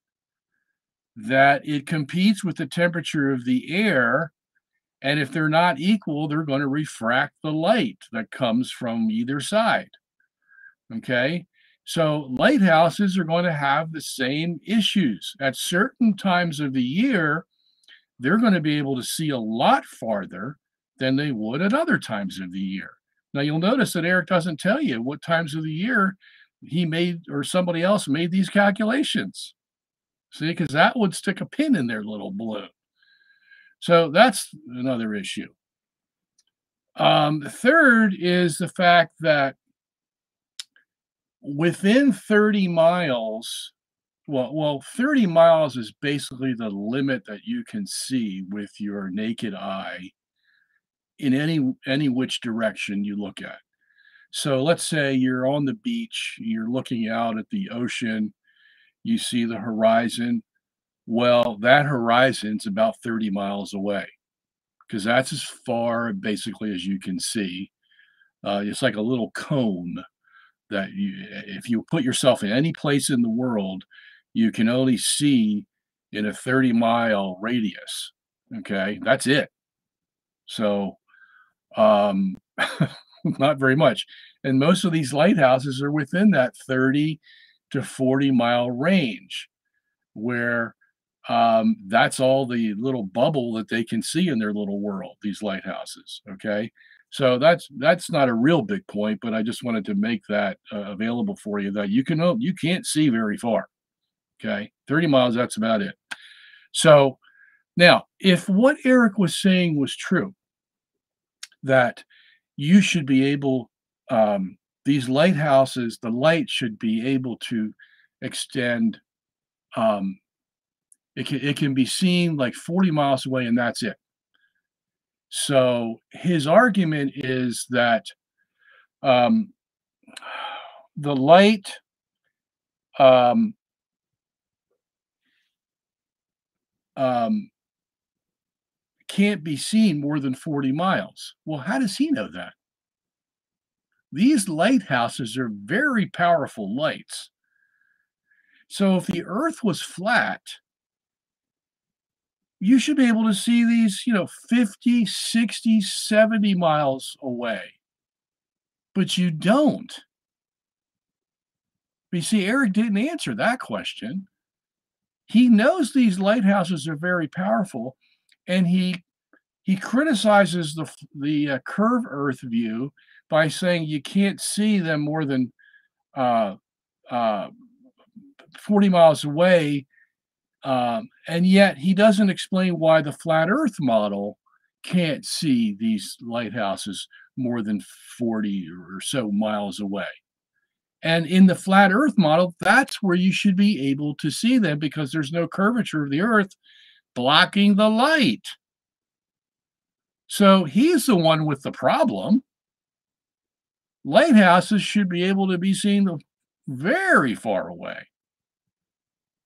That it competes with the temperature of the air, and if they're not equal, they're going to refract the light that comes from either side. Okay, so lighthouses are going to have the same issues. At certain times of the year, they're going to be able to see a lot farther than they would at other times of the year. Now, you'll notice that Eric doesn't tell you what times of the year he made or somebody else made these calculations. See, because that would stick a pin in their little balloon. So that's another issue. Third is the fact that within 30 miles, well, 30 miles is basically the limit that you can see with your naked eye in any which direction you look at. So let's say you're on the beach, you're looking out at the ocean, you see the horizon. Well, that horizon's about 30 miles away because that's as far basically as you can see. It's like a little cone that if you put yourself in any place in the world, you can only see in a 30-mile radius. Okay, that's it. So, um, not very much. And most of these lighthouses are within that 30 to 40-mile range, where that's all the little bubble that they can see in their little world, these lighthouses. Okay. So that's not a real big point, but I just wanted to make that available for you that you can't see very far. Okay. 30 miles, that's about it. So now, if what Eric was saying was true, that you should be able, these lighthouses, the light should be able to extend, um, it can be seen like 40 miles away and that's it. So his argument is that um, the light um, um, can't be seen more than 40 miles. Well, how does he know that? These lighthouses are very powerful lights. So if the Earth was flat, you should be able to see these, 50, 60, 70 miles away. But you don't. But you see, Eric didn't answer that question. He knows these lighthouses are very powerful, and he criticizes the curved Earth view by saying you can't see them more than uh, uh, 40 miles away, and yet he doesn't explain why the flat Earth model can't see these lighthouses more than 40 or so miles away. And in the flat Earth model, that's where you should be able to see them because there's no curvature of the Earth blocking the light. So he's the one with the problem. Lighthouses should be able to be seen very far away.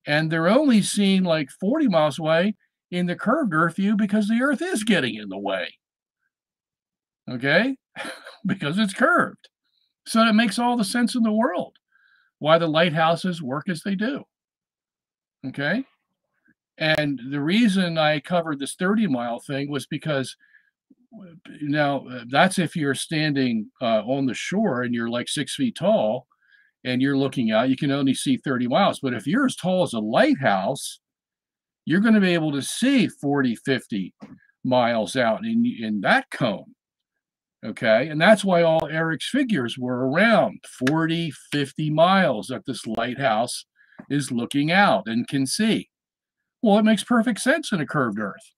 And they're only seen like 40 miles away in the curved Earth view because the Earth is getting in the way. Okay? Because it's curved. So it makes all the sense in the world why the lighthouses work as they do. Okay? And the reason I covered this 30-mile thing was because now that's if you're standing on the shore and you're like 6 feet tall and you're looking out, you can only see 30 miles. But if you're as tall as a lighthouse, you're going to be able to see 40, 50 miles out in that cone. Okay, and that's why all Eric's figures were around 40, 50 miles that this lighthouse is looking out and can see. Well, it makes perfect sense in a curved Earth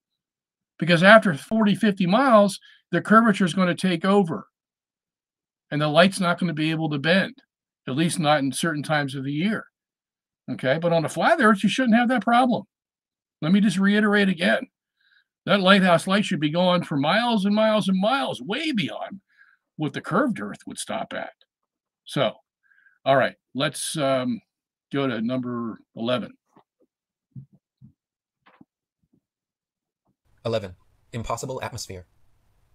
because after 40, 50 miles, the curvature is going to take over and the light's not going to be able to bend, at least not in certain times of the year. Okay, but on a flat Earth, you shouldn't have that problem. Let me just reiterate again. That lighthouse light should be going for miles and miles and miles, way beyond what the curved Earth would stop at. So, all right, let's go to number 11. 11. Impossible atmosphere.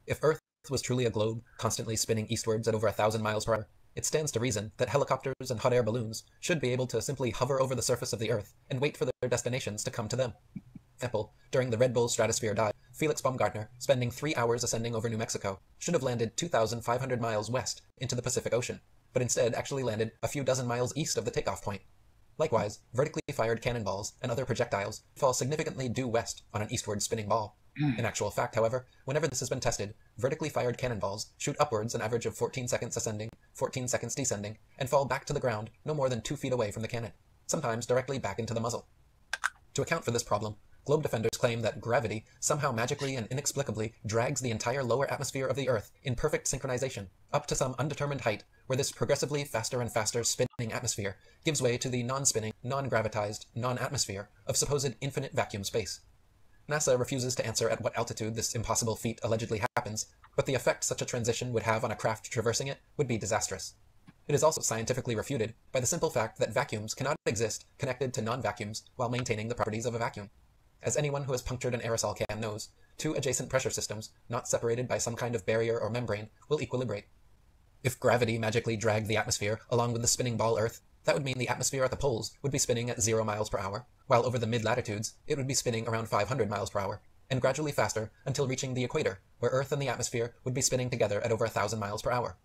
If Earth was truly a globe constantly spinning eastwards at over 1,000 miles per hour, it stands to reason that helicopters and hot air balloons should be able to simply hover over the surface of the Earth and wait for their destinations to come to them. For example, during the Red Bull stratosphere dive, Felix Baumgartner, spending 3 hours ascending over New Mexico, should have landed 2,500 miles west into the Pacific Ocean, but instead actually landed a few dozen miles east of the takeoff point. Likewise, vertically fired cannonballs and other projectiles fall significantly due west on an eastward spinning ball. In actual fact, however, whenever this has been tested, vertically fired cannonballs shoot upwards an average of 14 seconds ascending, 14 seconds descending, and fall back to the ground no more than 2 feet away from the cannon, sometimes directly back into the muzzle. To account for this problem, globe defenders claim that gravity somehow magically and inexplicably drags the entire lower atmosphere of the Earth in perfect synchronization up to some undetermined height, where this progressively faster and faster spinning atmosphere gives way to the non-spinning, non-gravitized, non-atmosphere of supposed infinite vacuum space. NASA refuses to answer at what altitude this impossible feat allegedly happens, but the effect such a transition would have on a craft traversing it would be disastrous. It is also scientifically refuted by the simple fact that vacuums cannot exist connected to non-vacuums while maintaining the properties of a vacuum. As anyone who has punctured an aerosol can knows, 2 adjacent pressure systems, not separated by some kind of barrier or membrane, will equilibrate. If gravity magically dragged the atmosphere along with the spinning ball Earth, that would mean the atmosphere at the poles would be spinning at 0 miles per hour, while over the mid-latitudes it would be spinning around 500 miles per hour, and gradually faster until reaching the equator, where Earth and the atmosphere would be spinning together at over 1,000 miles per hour.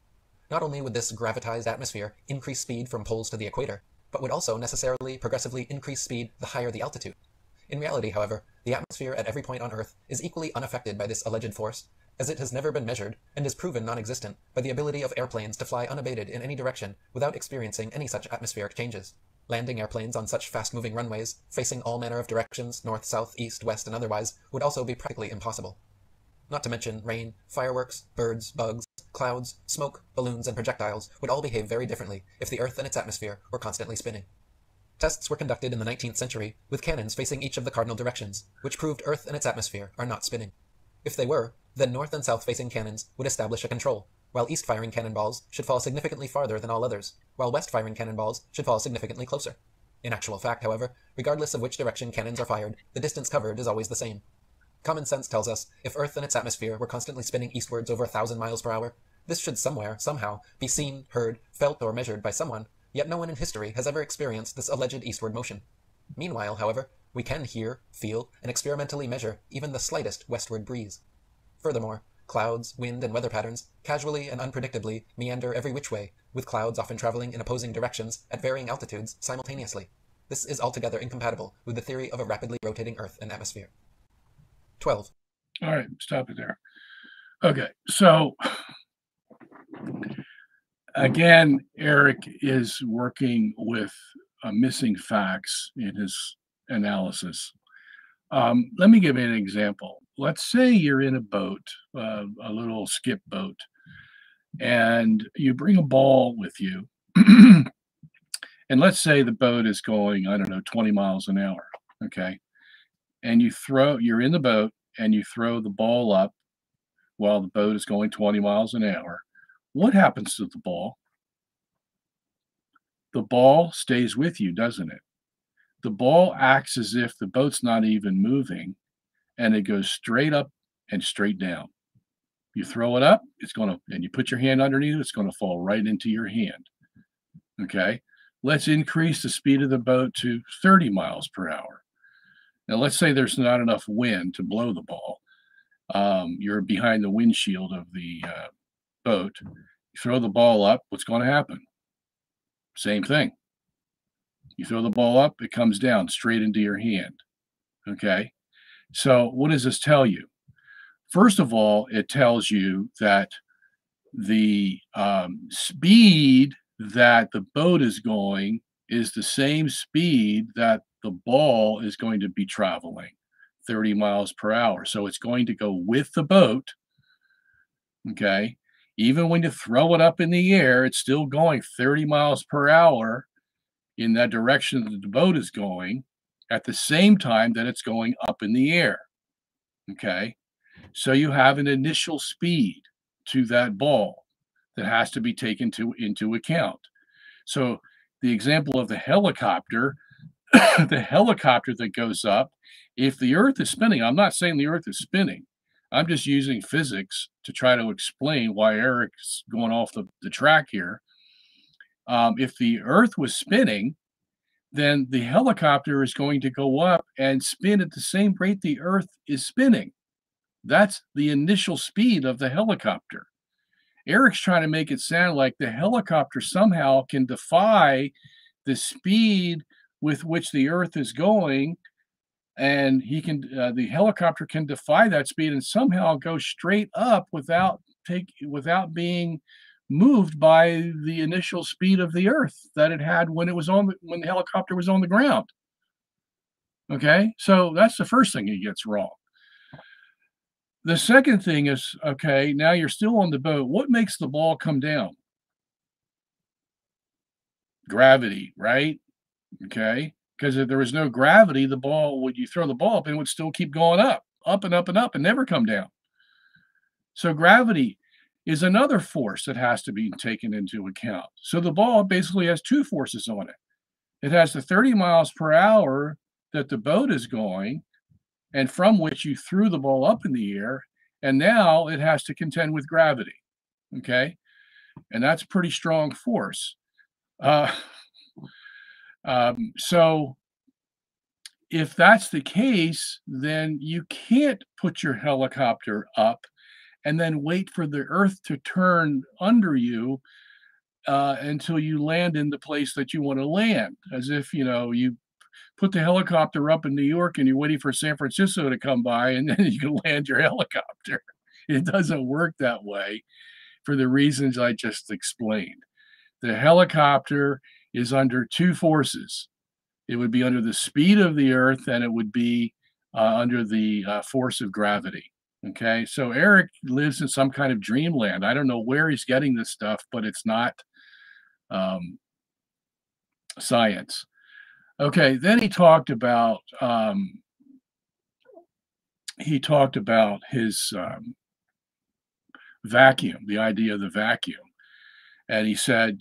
Not only would this gravitized atmosphere increase speed from poles to the equator, but would also necessarily progressively increase speed the higher the altitude. In reality, however, the atmosphere at every point on Earth is equally unaffected by this alleged force, as it has never been measured and is proven non-existent by the ability of airplanes to fly unabated in any direction without experiencing any such atmospheric changes. Landing airplanes on such fast-moving runways, facing all manner of directions, north, south, east, west, and otherwise, would also be practically impossible. Not to mention rain, fireworks, birds, bugs, clouds, smoke, balloons, and projectiles would all behave very differently if the Earth and its atmosphere were constantly spinning. Tests were conducted in the 19th century with cannons facing each of the cardinal directions, which proved Earth and its atmosphere are not spinning. If they were, then north and south facing cannons would establish a control, while east firing cannonballs should fall significantly farther than all others, while west firing cannonballs should fall significantly closer. In actual fact, however, regardless of which direction cannons are fired, the distance covered is always the same. Common sense tells us if Earth and its atmosphere were constantly spinning eastwards over 1,000 miles per hour, this should somewhere, somehow, be seen, heard, felt, or measured by someone, yet no one in history has ever experienced this alleged eastward motion. Meanwhile, however, we can hear, feel, and experimentally measure even the slightest westward breeze. Furthermore, clouds, wind, and weather patterns casually and unpredictably meander every which way, with clouds often traveling in opposing directions at varying altitudes simultaneously. This is altogether incompatible with the theory of a rapidly rotating Earth and atmosphere. 12. All right, stop it there. Okay, so again, Eric is working with missing facts in his analysis. Let me give you an example. Let's say you're in a boat, a little skip boat, and you bring a ball with you. And let's say the boat is going, I don't know, 20 miles an hour. Okay. And you're in the boat and you throw the ball up while the boat is going 20 miles an hour. What happens to the ball? The ball stays with you, doesn't it? The ball acts as if the boat's not even moving, and it goes straight up and straight down. You throw it up, and you put your hand underneath it, it's going to fall right into your hand. Okay, let's increase the speed of the boat to 30 miles per hour. Now, let's say there's not enough wind to blow the ball. You're behind the windshield of the boat. You throw the ball up, what's going to happen? Same thing. You throw the ball up, it comes down straight into your hand. Okay. So what does this tell you? First of all, it tells you that the speed that the boat is going is the same speed that the ball is going to be traveling, 30 miles per hour. So it's going to go with the boat. Okay. Even when you throw it up in the air, it's still going 30 miles per hour in that direction that the boat is going at the same time that it's going up in the air. Okay. So you have an initial speed to that ball that has to be taken into account. So the example of the helicopter, the helicopter that goes up, if the Earth is spinning, I'm not saying the Earth is spinning. I'm just using physics to try to explain why Eric's going off the track here. If the Earth was spinning, then the helicopter is going to go up and spin at the same rate the Earth is spinning. That's the initial speed of the helicopter. Eric's trying to make it sound like the helicopter somehow can defy the speed with which the Earth is going, and the helicopter can defy that speed and somehow go straight up without being moved by the initial speed of the Earth that it had when the helicopter was on the ground. Okay, so that's the first thing he gets wrong. The second thing is, okay, now you're still on the boat. What makes the ball come down? Gravity, right? Okay, because if there was no gravity, when you throw the ball up, it would still keep going up and up and up and never come down. So gravity is another force that has to be taken into account. So the ball basically has two forces on it. It has the 30 miles per hour that the boat is going, and from which you threw the ball up in the air, and now it has to contend with gravity, okay? And that's a pretty strong force. So if that's the case, then you can't put your helicopter up and then wait for the Earth to turn under you until you land in the place that you want to land, as if, you put the helicopter up in New York and you're waiting for San Francisco to come by and then you can land your helicopter. It doesn't work that way for the reasons I just explained. The helicopter is under two forces. It would be under the speed of the Earth, and it would be under the force of gravity. Okay, so Eric lives in some kind of dreamland. I don't know where he's getting this stuff, but it's not science. Okay, then he talked about his vacuum, the idea of the vacuum. And he said,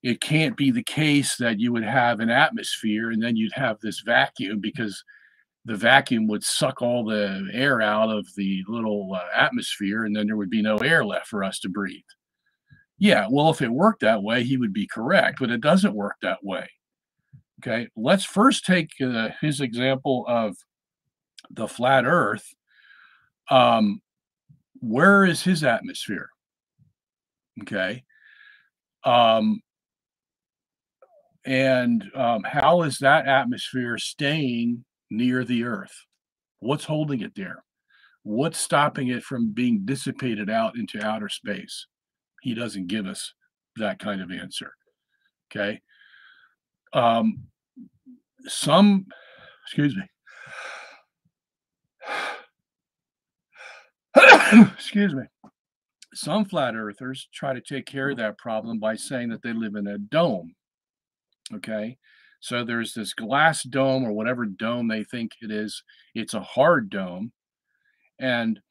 it can't be the case that you would have an atmosphere and then you'd have this vacuum, because the vacuum would suck all the air out of the little atmosphere, and then there would be no air left for us to breathe. Yeah, well, if it worked that way, he would be correct, but it doesn't work that way. Okay, let's first take his example of the flat Earth. Where is his atmosphere? Okay. How is that atmosphere staying near the Earth? What's holding it there? What's stopping it from being dissipated out into outer space? He doesn't give us that kind of answer. Okay. Excuse me. Excuse me. Some flat earthers try to take care of that problem by saying that they live in a dome. Okay. So there's this glass dome or whatever dome they think it is. It's a hard dome. And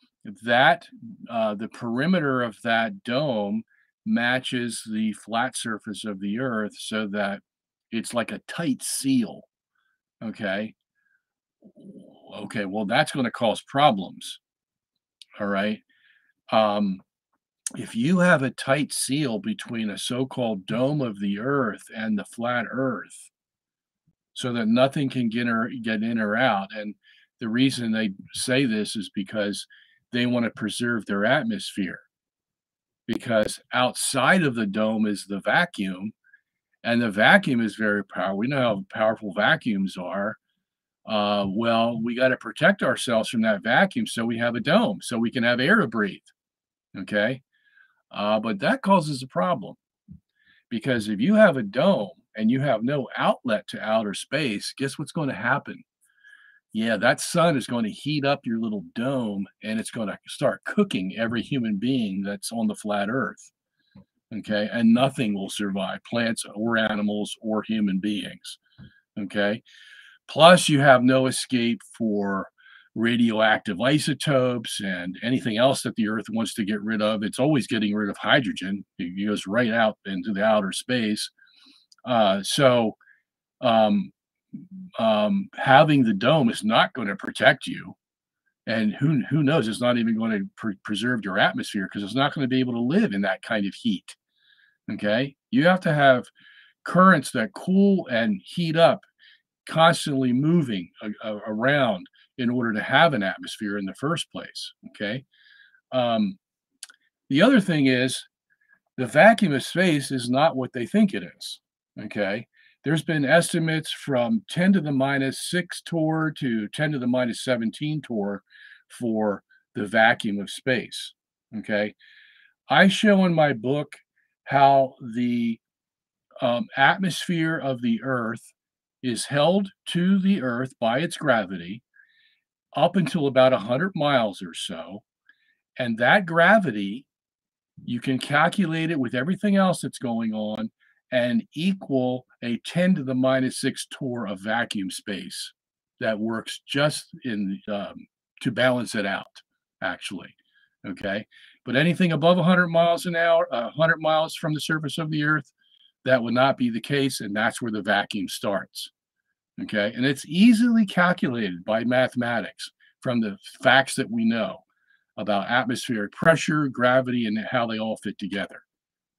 that the perimeter of that dome matches the flat surface of the Earth, so that it's like a tight seal. Okay. Okay. Well, that's going to cause problems. All right. If you have a tight seal between a so-called dome of the Earth and the flat Earth, so that nothing can get in or out, and the reason they say this is because they want to preserve their atmosphere, because outside of the dome is the vacuum, and the vacuum is very powerful. We know how powerful vacuums are. Well, we got to protect ourselves from that vacuum, so we have a dome, so we can have air to breathe. Okay. But that causes a problem, because if you have a dome and you have no outlet to outer space, guess what's going to happen? Yeah, that sun is going to heat up your little dome, and it's going to start cooking every human being that's on the flat Earth. Okay, and nothing will survive, plants or animals or human beings. Okay, plus you have no escape for radioactive isotopes and anything else that the Earth wants to get rid of. It's always getting rid of hydrogen. It goes right out into the outer space. Having the dome is not going to protect you. And who knows? It's not even going to preserve your atmosphere because it's not going to be able to live in that kind of heat. Okay, you have to have currents that cool and heat up, constantly moving around in order to have an atmosphere in the first place. Okay. Um, the other thing is the vacuum of space is not what they think it is. Okay. There's been estimates from 10 to the minus 6 torr to 10 to the minus 17 torr for the vacuum of space. Okay. I show in my book how the atmosphere of the Earth is held to the Earth by its gravity up until about 100 miles or so. And that gravity, you can calculate it with everything else that's going on and equal a 10 to the minus 6 torr of vacuum space that works just in to balance it out, actually. Okay. But anything above 100 miles an hour, 100 miles from the surface of the Earth, that would not be the case. And that's where the vacuum starts. Okay. And it's easily calculated by mathematics from the facts that we know about atmospheric pressure, gravity, and how they all fit together.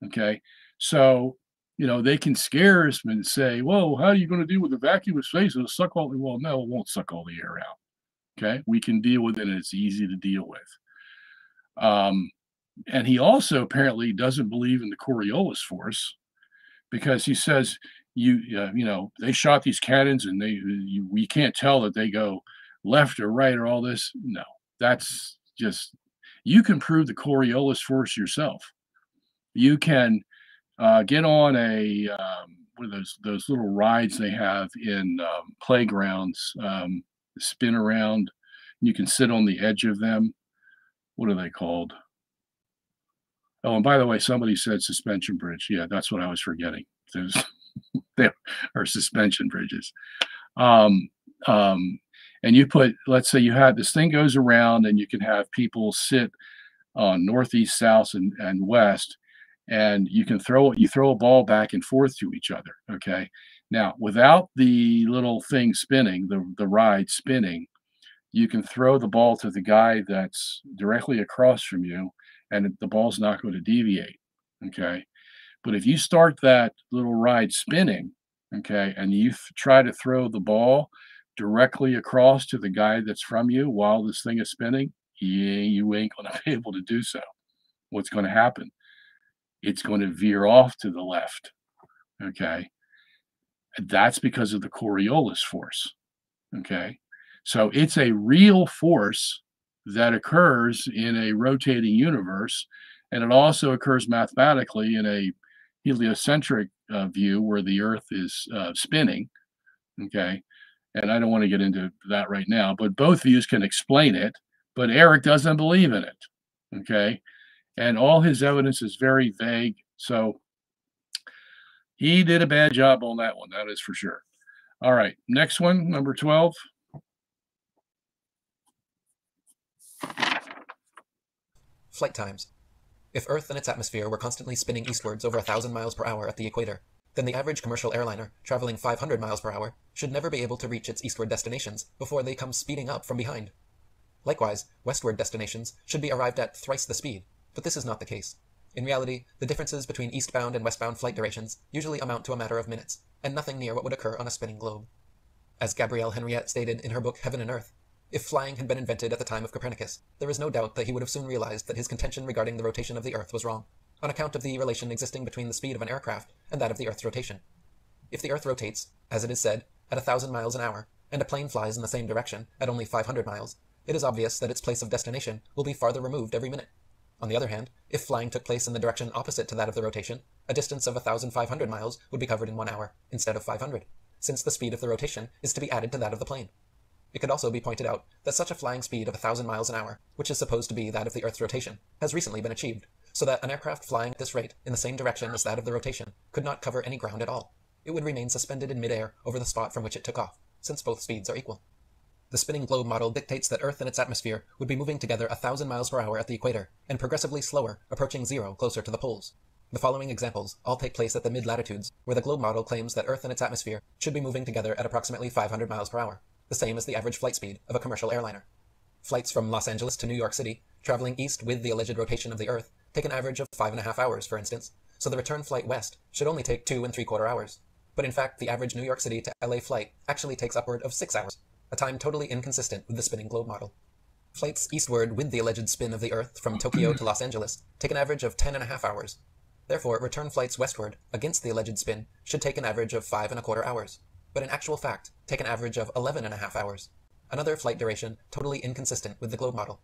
Okay. So, they can scare us and say, whoa, how are you going to deal with the vacuum of space? It'll suck all the, well, no, it won't suck all the air out. Okay. We can deal with it and it's easy to deal with. And he also apparently doesn't believe in the Coriolis force because he says, they shot these cannons and we can't tell that they go left or right or all this. No, that's just, you can prove the Coriolis force yourself. You can get on one of those little rides they have in playgrounds, spin around. You can sit on the edge of them. What are they called? Oh, and by the way, somebody said suspension bridge. Yeah, that's what I was forgetting. There are suspension bridges. And you put, let's say you had this thing goes around and you can have people sit on northeast, south, and west, and you throw a ball back and forth to each other. Okay. Now, without the little thing spinning, the ride spinning, you can throw the ball to the guy that's directly across from you, and the ball's not going to deviate. Okay. But if you start that little ride spinning, okay, and you try to throw the ball directly across to the guy that's from you while this thing is spinning, you ain't going to be able to do so. What's going to happen? It's going to veer off to the left. Okay. And that's because of the Coriolis force. Okay. So it's a real force that occurs in a rotating universe, and it also occurs mathematically in a heliocentric view where the Earth is spinning. Okay. And I don't want to get into that right now, but both views can explain it, but Eric doesn't believe in it. Okay. And all his evidence is very vague. So he did a bad job on that one. That is for sure. All right. Next one, number 12. Flight times. If Earth and its atmosphere were constantly spinning eastwards over 1,000 miles per hour at the equator, then the average commercial airliner, traveling 500 miles per hour, should never be able to reach its eastward destinations before they come speeding up from behind. Likewise, westward destinations should be arrived at thrice the speed, but this is not the case. In reality, the differences between eastbound and westbound flight durations usually amount to a matter of minutes, and nothing near what would occur on a spinning globe. As Gabrielle Henriette stated in her book Heaven and Earth, if flying had been invented at the time of Copernicus, there is no doubt that he would have soon realized that his contention regarding the rotation of the Earth was wrong, on account of the relation existing between the speed of an aircraft and that of the Earth's rotation. If the Earth rotates, as it is said, at 1,000 miles an hour, and a plane flies in the same direction at only 500 miles, it is obvious that its place of destination will be farther removed every minute. On the other hand, if flying took place in the direction opposite to that of the rotation, a distance of 1,500 miles would be covered in 1 hour, instead of 500, since the speed of the rotation is to be added to that of the plane. It could also be pointed out that such a flying speed of 1,000 miles an hour, which is supposed to be that of the Earth's rotation, has recently been achieved, so that an aircraft flying at this rate in the same direction as that of the rotation could not cover any ground at all. It would remain suspended in midair over the spot from which it took off, since both speeds are equal. The spinning globe model dictates that Earth and its atmosphere would be moving together 1,000 miles per hour at the equator, and progressively slower, approaching zero closer to the poles. The following examples all take place at the mid-latitudes, where the globe model claims that Earth and its atmosphere should be moving together at approximately 500 miles per hour, the same as the average flight speed of a commercial airliner. flights from Los Angeles to New York City, traveling east with the alleged rotation of the Earth, take an average of 5.5 hours, for instance, so the return flight west should only take 2.75 hours. But in fact, the average New York City to LA flight actually takes upward of 6 hours, a time totally inconsistent with the spinning globe model. Flights eastward with the alleged spin of the Earth from Tokyo to Los Angeles take an average of 10.5 hours. Therefore, return flights westward against the alleged spin should take an average of 5.25 hours, but in actual fact, take an average of 11.5 hours. Another flight duration totally inconsistent with the globe model.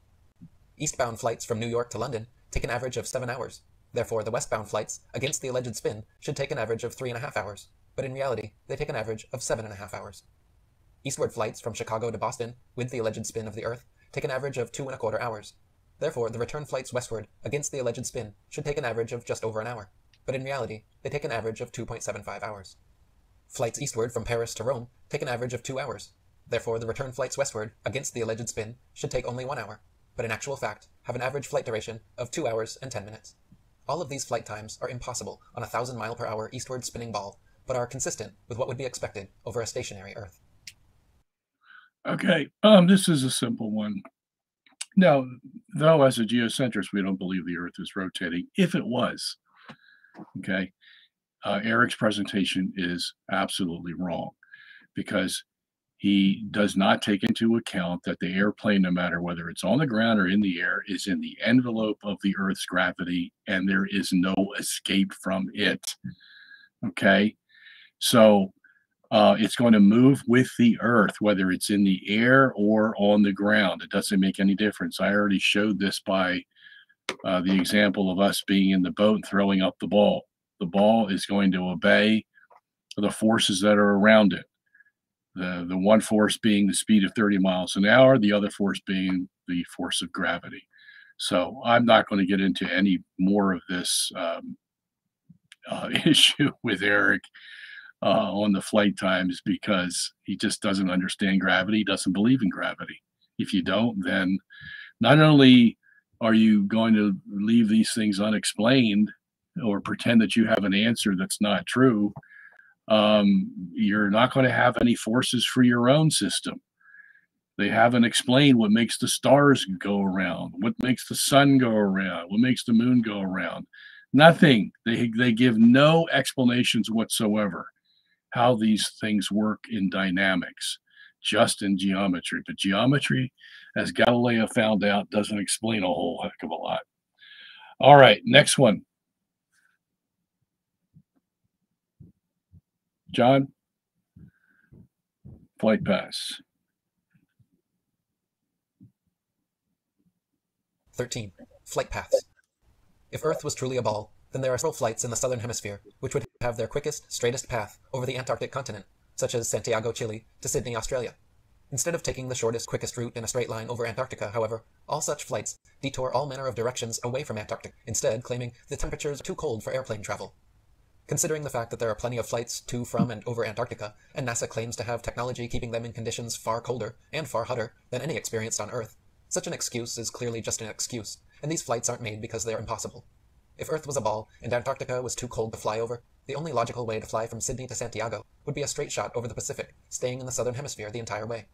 Eastbound flights from New York to London take an average of 7 hours. Therefore, the westbound flights against the alleged spin should take an average of 3.5 hours, but in reality, they take an average of 7.5 hours. Eastward flights from Chicago to Boston with the alleged spin of the Earth take an average of 2.25 hours. Therefore, the return flights westward against the alleged spin should take an average of just over an hour, but in reality, they take an average of 2.75 hours. Flights eastward from Paris to Rome take an average of 2 hours. Therefore, the return flights westward against the alleged spin should take only 1 hour, but in actual fact, have an average flight duration of 2 hours and 10 minutes. All of these flight times are impossible on a 1,000-mile-per-hour eastward spinning ball, but are consistent with what would be expected over a stationary Earth. Okay, this is a simple one. Now, though, as a geocentrist, we don't believe the Earth is rotating. If it was, okay, Eric's presentation is absolutely wrong because he does not take into account that the airplane, no matter whether it's on the ground or in the air, is in the envelope of the Earth's gravity, and there is no escape from it. Okay, so it's going to move with the Earth, whether it's in the air or on the ground. It doesn't make any difference. I already showed this by the example of us being in the boat and throwing up the ball. The ball is going to obey the forces that are around it. The one force being the speed of 30 miles an hour, the other force being the force of gravity. So I'm not going to get into any more of this issue with Eric on the flight times because he just doesn't understand gravity, doesn't believe in gravity. If you don't, then not only are you going to leave these things unexplained or pretend that you have an answer that's not true, you're not going to have any forces for your own system. They haven't explained what makes the stars go around, what makes the sun go around, what makes the moon go around. Nothing. They give no explanations whatsoever how these things work in dynamics, just in geometry. But geometry, as Galileo found out, doesn't explain a whole heck of a lot. All right, next one. John, flight pass. 13. Flight paths. If Earth was truly a ball, then there are several flights in the southern hemisphere which would have their quickest, straightest path over the Antarctic continent, such as Santiago, Chile, to Sydney, Australia. Instead of taking the shortest, quickest route in a straight line over Antarctica, however, all such flights detour all manner of directions away from Antarctica, instead claiming the temperatures are too cold for airplane travel. Considering the fact that there are plenty of flights to, from, and over Antarctica, and NASA claims to have technology keeping them in conditions far colder and far hotter than any experienced on Earth, such an excuse is clearly just an excuse, and these flights aren't made because they are impossible. If Earth was a ball and Antarctica was too cold to fly over, the only logical way to fly from Sydney to Santiago would be a straight shot over the Pacific, staying in the southern hemisphere the entire way.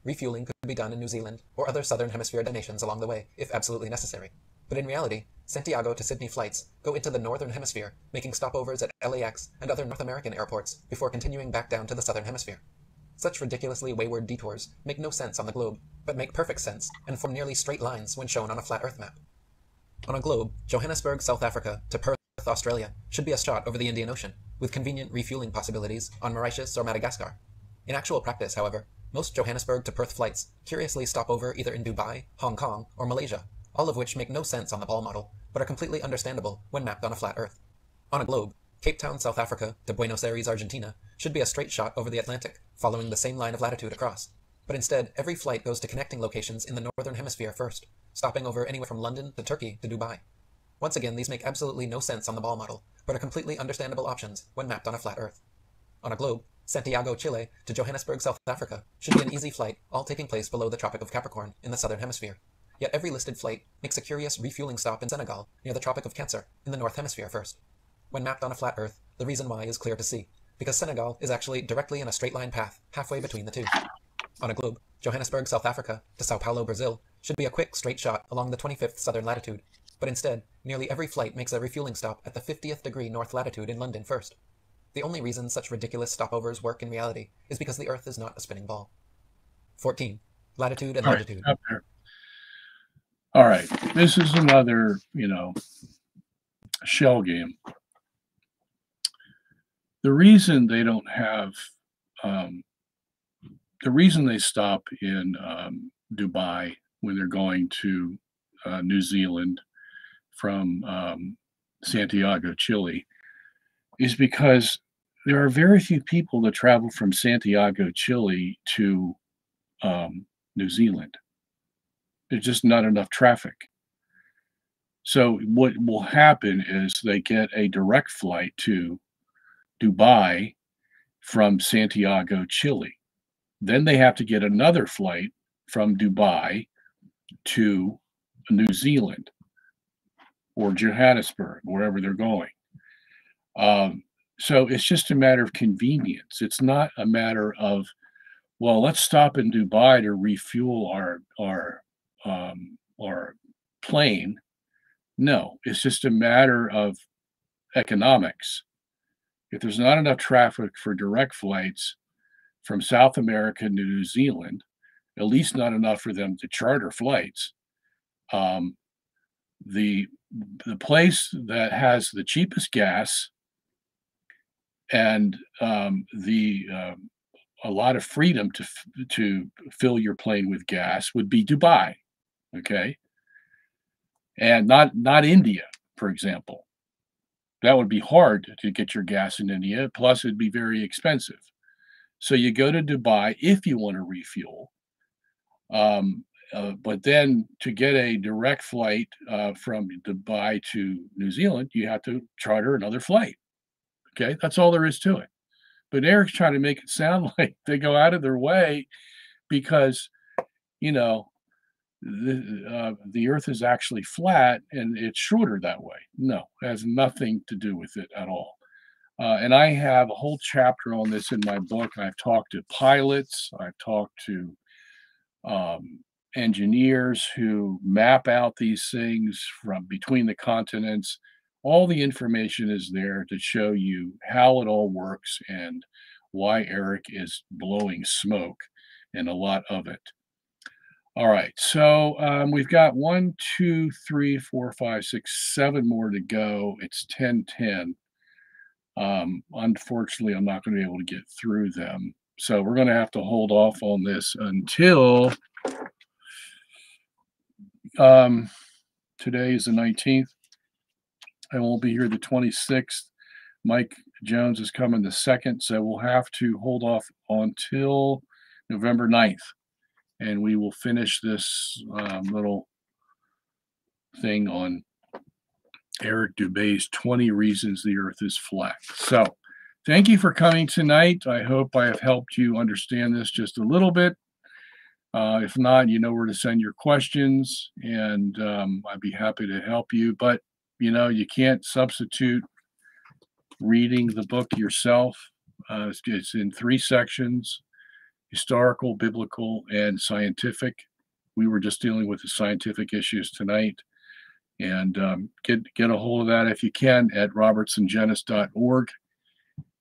Refueling could be done in New Zealand or other southern hemisphere destinations along the way, if absolutely necessary. But in reality, Santiago to Sydney flights go into the northern hemisphere, making stopovers at LAX and other North American airports before continuing back down to the southern hemisphere. Such ridiculously wayward detours make no sense on the globe, but make perfect sense and form nearly straight lines when shown on a flat Earth map. On a globe, Johannesburg, South Africa to Perth, Australia should be a shot over the Indian Ocean, with convenient refueling possibilities on Mauritius or Madagascar. In actual practice, however, most Johannesburg to Perth flights curiously stop over either in Dubai, Hong Kong, or Malaysia, all of which make no sense on the ball model, but are completely understandable when mapped on a flat Earth. On a globe, Cape Town, South Africa to Buenos Aires, Argentina should be a straight shot over the Atlantic, following the same line of latitude across. But instead, every flight goes to connecting locations in the northern hemisphere first, stopping over anywhere from London to Turkey to Dubai. Once again, these make absolutely no sense on the ball model, but are completely understandable options when mapped on a flat Earth. On a globe, Santiago, Chile to Johannesburg, South Africa should be an easy flight, all taking place below the Tropic of Capricorn in the southern hemisphere. Yet every listed flight makes a curious refueling stop in Senegal, near the Tropic of Cancer, in the north hemisphere first. When mapped on a flat Earth, the reason why is clear to see, because Senegal is actually directly in a straight line path halfway between the two. On a globe, Johannesburg, South Africa to Sao Paulo, Brazil should be a quick, straight shot along the 25th southern latitude, but instead, nearly every flight makes a refueling stop at the 50th degree north latitude in London first. The only reason such ridiculous stopovers work in reality is because the Earth is not a spinning ball. 14. Latitude and longitude. Up there. All right. This is another, shell game. The reason they don't have, the reason they stop in Dubai when they're going to New Zealand from Santiago, Chile, is because there are very few people that travel from Santiago, Chile to New Zealand. There's just not enough traffic. So what will happen is they get a direct flight to Dubai from Santiago, Chile. Then they have to get another flight from Dubai to New Zealand or Johannesburg, wherever they're going. So it's just a matter of convenience. It's not a matter of, well, let's stop in Dubai to refuel our plane. No, it's just a matter of economics. If there's not enough traffic for direct flights from South America to New Zealand, at least not enough for them to charter flights, the place that has the cheapest gas and a lot of freedom to fill your plane with gas would be Dubai, okay, and not India, for example. That would be hard to get your gas in India. Plus, it'd be very expensive. So you go to Dubai if you want to refuel. But then to get a direct flight from Dubai to New Zealand, you have to charter another flight. Okay, that's all there is to it. But Eric's trying to make it sound like they go out of their way because, the Earth is actually flat and it's shorter that way. No, it has nothing to do with it at all. And I have a whole chapter on this in my book. I've talked to pilots. I've talked to engineers who map out these things from between the continents. All the information is there to show you how it all works and why Eric is blowing smoke and a lot of it. All right, so we've got 1, 2, 3, 4, 5, 6, 7 more to go. It's 10:10. Unfortunately, I'm not going to be able to get through them. So we're going to have to hold off on this until today is the 19th. I won't be here the 26th. Mike Jones is coming the 2nd, so we'll have to hold off until November 9th. And we will finish this little thing on Eric Dubay's 20 Reasons the Earth is Flat. So thank you for coming tonight. I hope I have helped you understand this just a little bit. If not, you know where to send your questions, and I'd be happy to help you. But, you can't substitute reading the book yourself. It's in 3 sections: historical, biblical, and scientific. We were just dealing with the scientific issues tonight. And get a hold of that if you can at robertsongenis.org.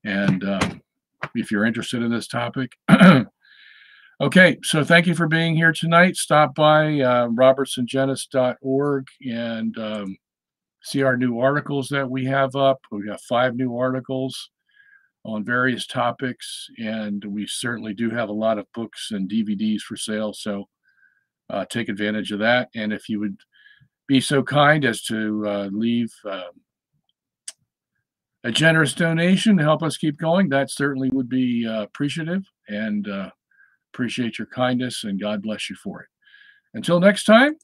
And if you're interested in this topic. Okay, so thank you for being here tonight. Stop by robertsongenis.org and see our new articles that we have up. We've got 5 new articles on various topics, and we certainly do have a lot of books and DVDs for sale, so take advantage of that. And if you would be so kind as to leave a generous donation to help us keep going, that certainly would be appreciative, and appreciate your kindness, and God bless you for it. Until next time,